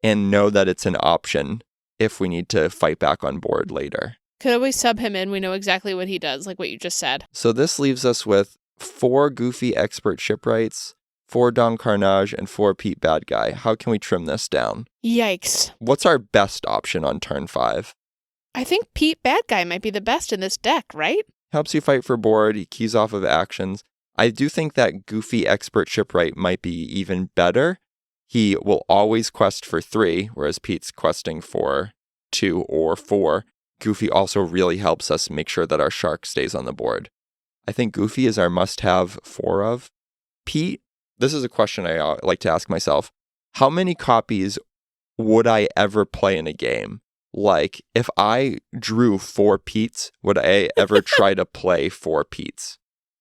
and know that it's an option if we need to fight back on board later.
Could always sub him in. We know exactly what he does, like what you just said.
So this leaves us with 4 Goofy Expert Shipwrights, 4 Don Carnage, and 4 Pete Bad Guy. How can we trim this down?
Yikes.
What's our best option on turn 5?
I think Pete Bad Guy might be the best in this deck, right?
Helps you fight for board, he keys off of actions. I do think that Goofy Expert Shipwright might be even better. He will always quest for 3, whereas Pete's questing for 2 or 4. Goofy also really helps us make sure that our shark stays on the board. I think Goofy is our must-have 4 of. Pete, this is a question I like to ask myself. How many copies would I ever play in a game? Like, if I drew 4 Petes, would I ever try to play 4 Petes?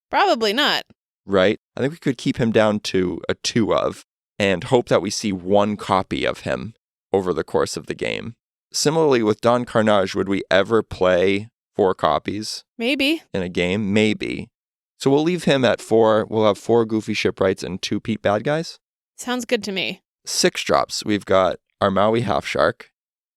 Probably not.
Right? I think we could keep him down to a 2 of, and hope that we see 1 copy of him over the course of the game. Similarly, with Don Carnage, would we ever play 4 copies?
Maybe.
In a game? Maybe. So we'll leave him at 4. We'll have 4 Goofy Shipwrights and 2 Pete Bad Guys.
Sounds good to me.
6 drops. We've got our Maui Half Shark.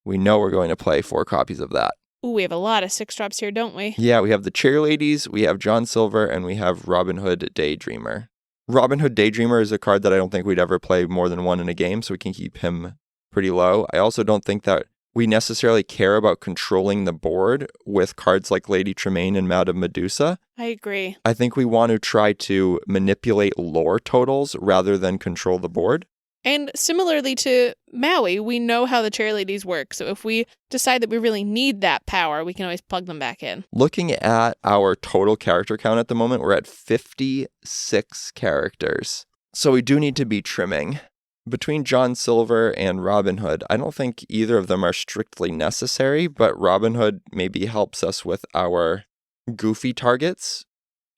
We know we're going to play 4 copies of that.
Ooh, we have a lot of 6 drops here, don't we?
Yeah, we have the Cheerladies, we have John Silver, and we have Robin Hood Daydreamer. Robin Hood Daydreamer is a card that I don't think we'd ever play more than 1 in a game, so we can keep him pretty low. I also don't think that we necessarily care about controlling the board with cards like Lady Tremaine and Madame Medusa.
I agree.
I think we want to try to manipulate lore totals rather than control the board.
And similarly to Maui, we know how the Cheerladies work. So if we decide that we really need that power, we can always plug them back in.
Looking at our total character count at the moment, we're at 56 characters. So we do need to be trimming. Between John Silver and Robin Hood, I don't think either of them are strictly necessary, but Robin Hood maybe helps us with our goofy targets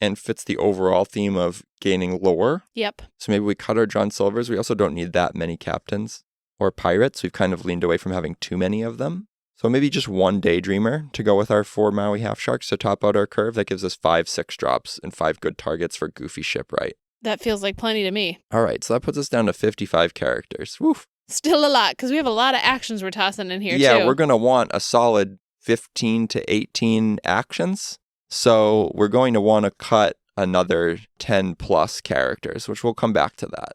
and fits the overall theme of gaining lore.
Yep.
So maybe we cut our John Silvers. We also don't need that many captains or pirates. We've kind of leaned away from having too many of them. So maybe just 1 Daydreamer to go with our 4 Maui Half Sharks to top out our curve. That gives us 5 6 drops and 5 good targets for Goofy Shipwright.
That feels like plenty to me.
All right, so that puts us down to 55 characters. Woof.
Still a lot, because we have a lot of actions we're tossing in here, too.
Yeah, we're going to want a solid 15 to 18 actions. So we're going to want to cut another 10 plus characters, which we'll come back to that.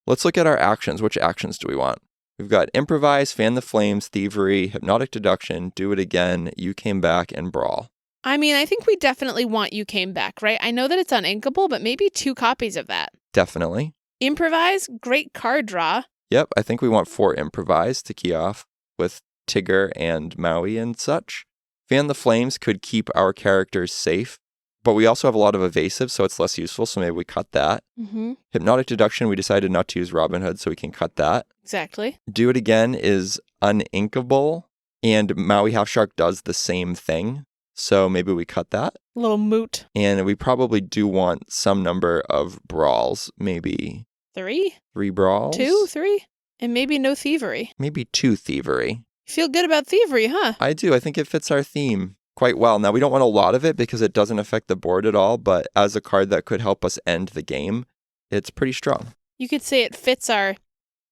Let's look at our actions. Which actions do we want? We've got Improvise, Fan the Flames, Thievery, Hypnotic Deduction, Do It Again, You Came Back, and Brawl.
I mean, I think we definitely want You Came Back, right? I know that it's uninkable, but maybe 2 copies of that.
Definitely.
Improvise, great card draw.
Yep, I think we want 4 Improvise to key off with Tigger and Maui and such. Fan the Flames could keep our characters safe, but we also have a lot of evasive, so it's less useful, so maybe we cut that.
Mm-hmm.
Hypnotic Deduction, we decided not to use Robin Hood, so we can cut that.
Exactly.
Do It Again is uninkable, and Maui Half Shark does the same thing, so maybe we cut that.
A little moot.
And we probably do want some number of brawls, maybe
3?
3 brawls?
2, 3? And maybe no Thievery.
Maybe 2 Thievery.
You feel good about Thievery, huh?
I do. I think it fits our theme quite well. Now, we don't want a lot of it because it doesn't affect the board at all, but as a card that could help us end the game, it's pretty strong.
You could say it fits our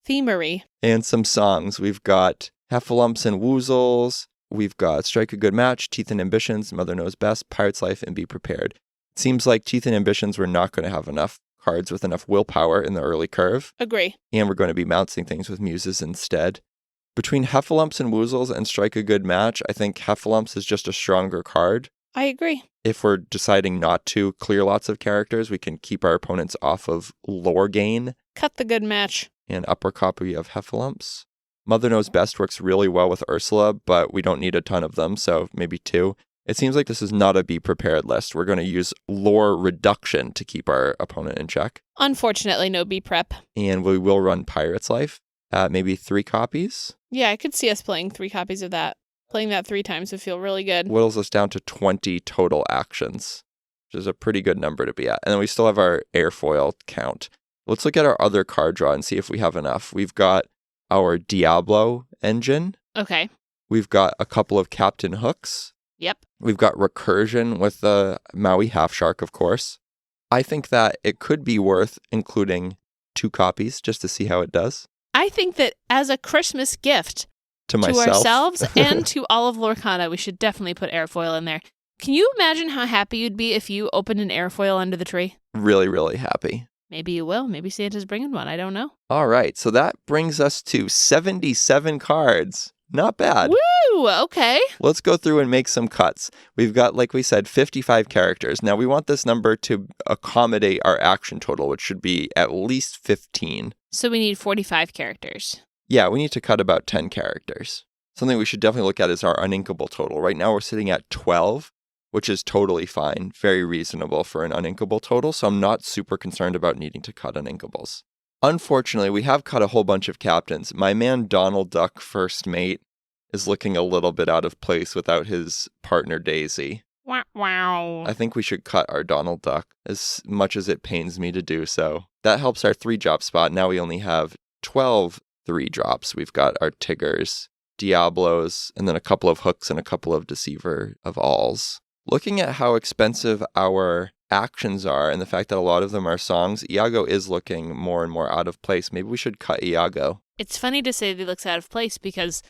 themery.
And some songs. We've got Heffalumps and Woozles, we've got Strike a Good Match, Teeth and Ambitions, Mother Knows Best, Pirate's Life, and Be Prepared. It seems like Teeth and Ambitions, we're not going to have enough cards with enough willpower in the early curve.
Agree.
And we're going to be bouncing things with Muses instead. Between Heffalumps and Woozles and Strike a Good Match, I think Heffalumps is just a stronger card.
I agree.
If we're deciding not to clear lots of characters, we can keep our opponents off of lore gain.
Cut the good match.
And upper copy of Heffalumps. Mother Knows Best works really well with Ursula, but we don't need a ton of them, so maybe 2. It seems like this is not a Be Prepared list. We're going to use lore reduction to keep our opponent in check.
Unfortunately, no B prep.
And we will run Pirate's Life at maybe 3 copies.
Yeah, I could see us playing 3 copies of that. Playing that 3 times would feel really good.
Whittles us down to 20 total actions, which is a pretty good number to be at. And then we still have our airfoil count. Let's look at our other card draw and see if we have enough. We've got our Diablo engine.
Okay.
We've got a couple of Captain Hooks.
Yep.
We've got Recursion with the Maui Half Shark, of course. I think that it could be worth including 2 copies just to see how it does.
I think that as a Christmas gift
to
ourselves and to all of Lorcana, we should definitely put airfoil in there. Can you imagine how happy you'd be if you opened an airfoil under the tree?
Really, really happy.
Maybe you will. Maybe Santa's bringing one. I don't know.
All right. So that brings us to 77 cards. Not bad.
Woo! Okay.
Let's go through and make some cuts. We've got, like we said, 55 characters. Now, we want this number to accommodate our action total, which should be at least 15.
So we need 45 characters.
Yeah, we need to cut about 10 characters. Something we should definitely look at is our uninkable total. Right now, we're sitting at 12, which is totally fine. Very reasonable for an uninkable total, so I'm not super concerned about needing to cut uninkables. Unfortunately, we have cut a whole bunch of captains. My man Donald Duck, first mate, is looking a little bit out of place without his partner Daisy.
Wow.
I think we should cut our Donald Duck, as much as it pains me to do so. That helps our 3-drop spot. Now we only have 12 3-drops. We've got our Tiggers, Diablos, and then a couple of Hooks and a couple of Deceiver of Alls. Looking at how expensive our actions are and the fact that a lot of them are songs, Iago is looking more and more out of place. Maybe we should cut Iago.
It's funny to say that he looks out of place because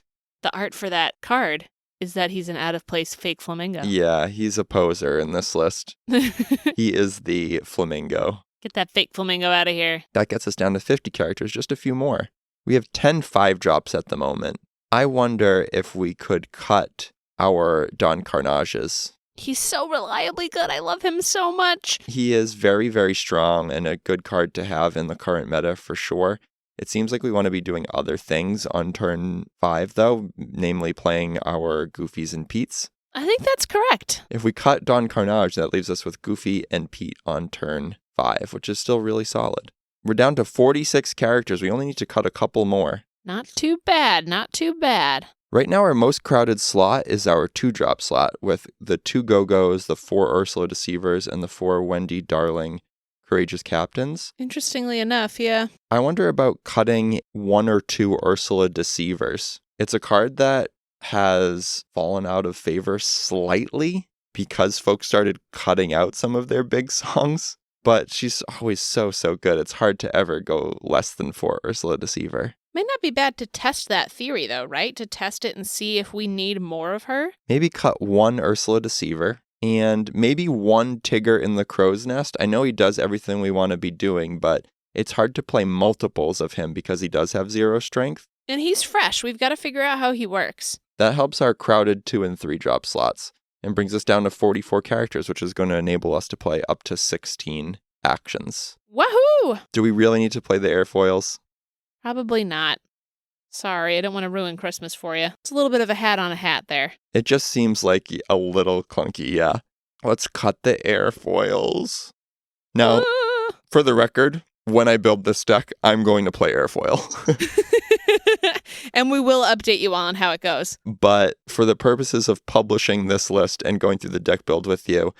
the art for that card is that he's an out-of-place fake flamingo.
Yeah, he's a poser in this list. He is the flamingo.
Get that fake flamingo out of here.
That gets us down to 50 characters, just a few more. We have 10 5-drops at the moment. I wonder if we could cut our Don Carnages.
He's so reliably good. I love him so much.
He is very, very strong and a good card to have in the current meta for sure. It seems like we want to be doing other things on turn 5, though, namely playing our Goofies and Petes.
I think that's correct.
If we cut Don Carnage, that leaves us with Goofy and Pete on turn 5, which is still really solid. We're down to 46 characters. We only need to cut a couple more.
Not too bad. Not too bad.
Right now, our most crowded slot is our 2-drop slot with the 2 Go-Go's, the 4 Ursula Deceivers, and the 4 Wendy Darling Courageous Captains.
Interestingly enough, yeah.
I wonder about cutting 1 or 2 Ursula Deceivers. It's a card that has fallen out of favor slightly because folks started cutting out some of their big songs. But she's always so good. It's hard to ever go less than 4 Ursula Deceiver.
Might not be bad to test that theory, though, right? To test it and see if we need more of her.
Maybe cut 1 Ursula Deceiver and maybe 1 Tigger in the Crow's Nest. I know he does everything we want to be doing, but it's hard to play multiples of him because he does have 0 strength.
And he's fresh. We've got to figure out how he works.
That helps our crowded 2 and 3-drop slots and brings us down to 44 characters, which is going to enable us to play up to 16 actions.
Wahoo!
Do we really need to play the airfoils?
Probably not. Sorry, I don't want to ruin Christmas for you. It's a little bit of a hat on a hat there.
It just seems like a little clunky, yeah. Let's cut the airfoils. Now, for the record, when I build this deck, I'm going to play airfoil.
And we will update you on how it goes.
But for the purposes of publishing this list and going through the deck build with you,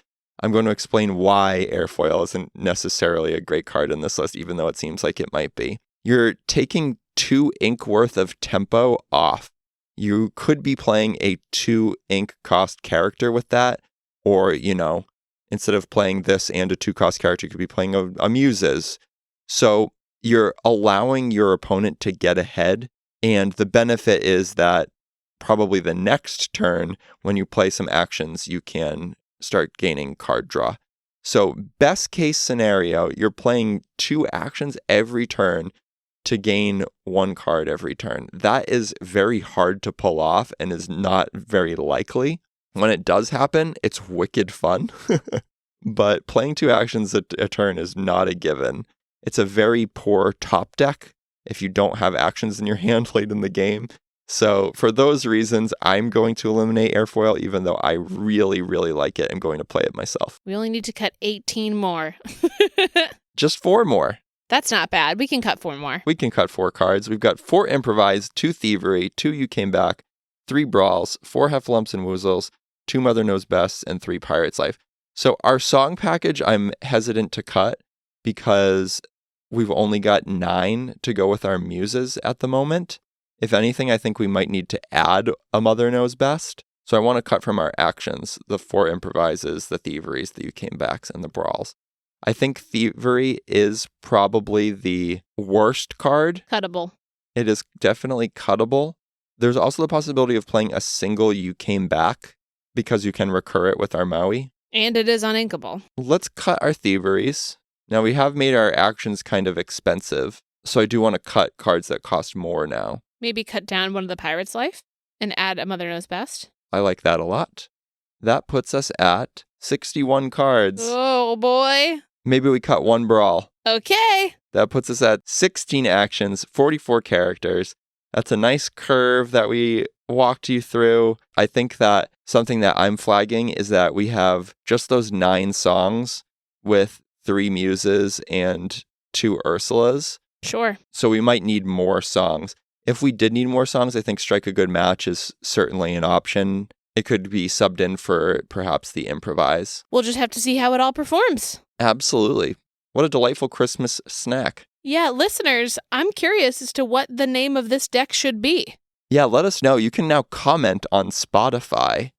I'm going to explain why airfoil isn't necessarily a great card in this list, even though it seems like it might be. You're taking 2 ink worth of tempo off. You could be playing a 2 ink cost character with that, or, instead of playing this and a 2 cost character, you could be playing a Muses. So you're allowing your opponent to get ahead, and the benefit is that probably the next turn, when you play some actions, you can start gaining card draw. So best case scenario, you're playing 2 actions every turn to gain 1 card every turn. That is very hard to pull off and is not very likely. When it does happen, it's wicked fun. But playing 2 actions a turn is not a given. It's a very poor top deck if you don't have actions in your hand late in the game. So for those reasons, I'm going to eliminate airfoil, even though I really, really like it. I'm going to play it myself.
We only need to cut 18 more.
Just 4 more.
That's not bad. We can cut 4 more.
We can cut 4 cards. We've got 4 improvised, 2 thievery, 2 you came back, 3 brawls, 4 heffalumps and woozles, 2 mother knows best, and 3 pirate's life. So our song package, I'm hesitant to cut because we've only got 9 to go with our muses at the moment. If anything, I think we might need to add a mother knows best. So I want to cut from our actions, the 4 improvises, the thieveries, the you came backs, and the brawls. I think thievery is probably the worst card.
Cuttable.
It is definitely cuttable. There's also the possibility of playing a single you came back because you can recur it with our Maui.
And it is uninkable.
Let's cut our thieveries. Now we have made our actions kind of expensive, so I do want to cut cards that cost more now.
Maybe cut down one of the pirate's life and add a mother knows best.
I like that a lot. That puts us at 61 cards.
Oh boy.
Maybe we cut 1 brawl.
Okay.
That puts us at 16 actions, 44 characters. That's a nice curve that we walked you through. I think that something that I'm flagging is that we have just those 9 songs with 3 muses and 2 Ursulas.
Sure.
So we might need more songs. If we did need more songs, I think Strike a Good Match is certainly an option. It could be subbed in for perhaps the improvise.
We'll just have to see how it all performs.
Absolutely. What a delightful Christmas snack.
Yeah, listeners, I'm curious as to what the name of this deck should be.
Yeah, let us know. You can now comment on Spotify.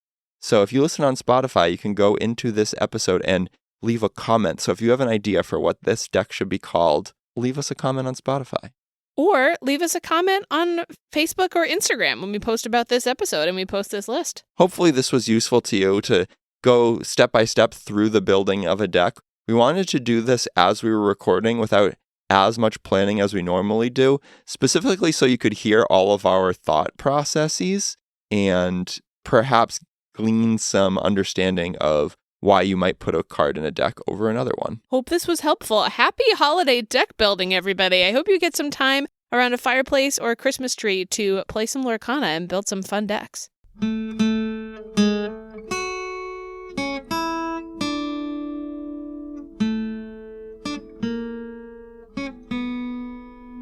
So if you listen on Spotify, you can go into this episode and leave a comment. So if you have an idea for what this deck should be called, leave us a comment on Spotify.
Or leave us a comment on Facebook or Instagram when we post about this episode and we post this list.
Hopefully this was useful to you to go step by step through the building of a deck. We wanted to do this as we were recording without as much planning as we normally do, specifically so you could hear all of our thought processes and perhaps glean some understanding of why you might put a card in a deck over another one.
Hope this was helpful. Happy holiday deck building, everybody. I hope you get some time around a fireplace or a Christmas tree to play some Lorcana and build some fun decks.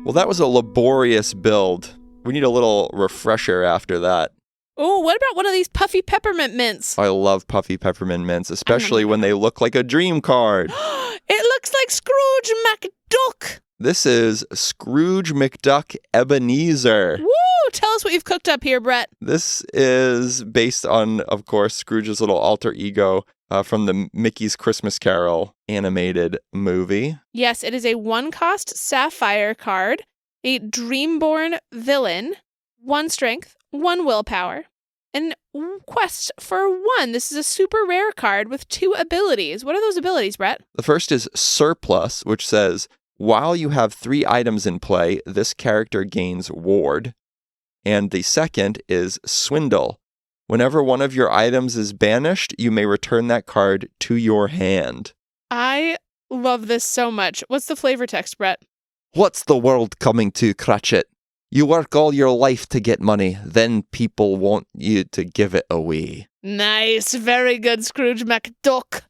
Well, that was a laborious build. We need a little refresher after that.
Oh, what about one of these puffy peppermint mints?
I love puffy peppermint mints, especially when they look like a dream card.
It looks like Scrooge McDuck.
This is Scrooge McDuck Ebenezer.
Woo! Tell us what you've cooked up here, Brett.
This is based on, of course, Scrooge's little alter ego from the Mickey's Christmas Carol animated movie.
Yes, it is a 1-cost sapphire card, a Dreamborn villain, 1 strength, 1 willpower, and quest for 1. This is a super rare card with 2 abilities. What are those abilities, Brett?
The first is Surplus, which says, while you have 3 items in play, this character gains ward. And the second is Swindle. Whenever one of your items is banished, you may return that card to your hand.
I love this so much. What's the flavor text, Brett?
What's the world coming to, Cratchit? You work all your life to get money, then people want you to give it away.
Nice. Very good, Scrooge McDuck.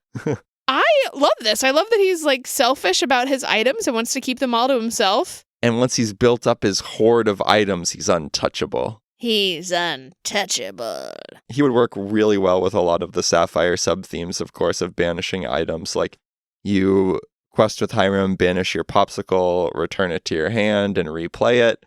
I love this. I love that he's like selfish about his items and wants to keep them all to himself.
And once he's built up his hoard of items, he's untouchable.
He's untouchable.
He would work really well with a lot of the Sapphire sub-themes, of course, of banishing items. Like you quest with Hiram, banish your popsicle, return it to your hand, and replay it.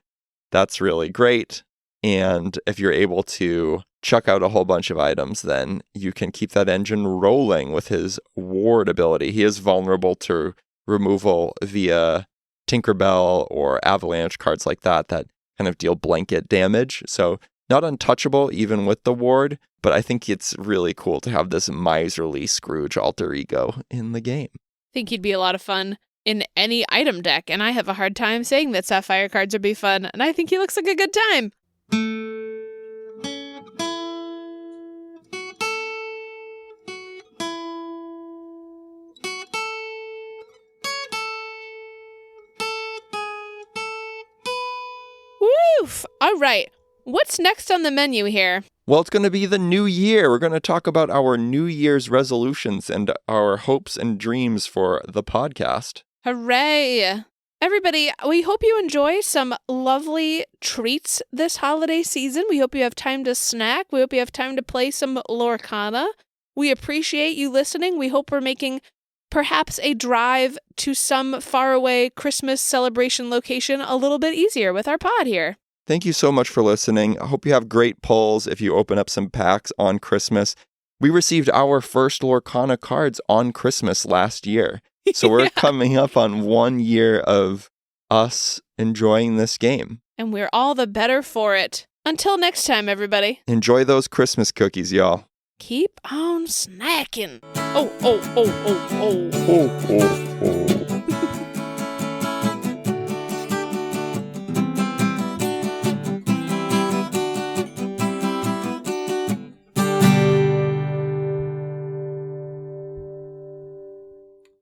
That's really great. And if you're able to chuck out a whole bunch of items, then you can keep that engine rolling with his ward ability. He is vulnerable to removal via Tinkerbell or Avalanche, cards like that kind of deal blanket damage. So not untouchable even with the ward, but I think it's really cool to have this Miserly Scrooge alter ego in the game.
I think he'd be a lot of fun in any item deck, and I have a hard time saying that Sapphire cards would be fun, and I think he looks like a good time. Woof! All right, what's next on the menu here?
Well, it's going to be the new year. We're going to talk about our New Year's resolutions and our hopes and dreams for the podcast.
Hooray! Everybody, we hope you enjoy some lovely treats this holiday season. We hope you have time to snack. We hope you have time to play some Lorcana. We appreciate you listening. We hope we're making perhaps a drive to some faraway Christmas celebration location a little bit easier with our pod here.
Thank you so much for listening. I hope you have great pulls if you open up some packs on Christmas. We received our first Lorcana cards on Christmas last year. So we're coming up on 1 year of us enjoying this game.
And we're all the better for it. Until next time, everybody.
Enjoy those Christmas cookies, y'all.
Keep on snacking. Oh, oh, oh, oh, oh.
Oh, oh.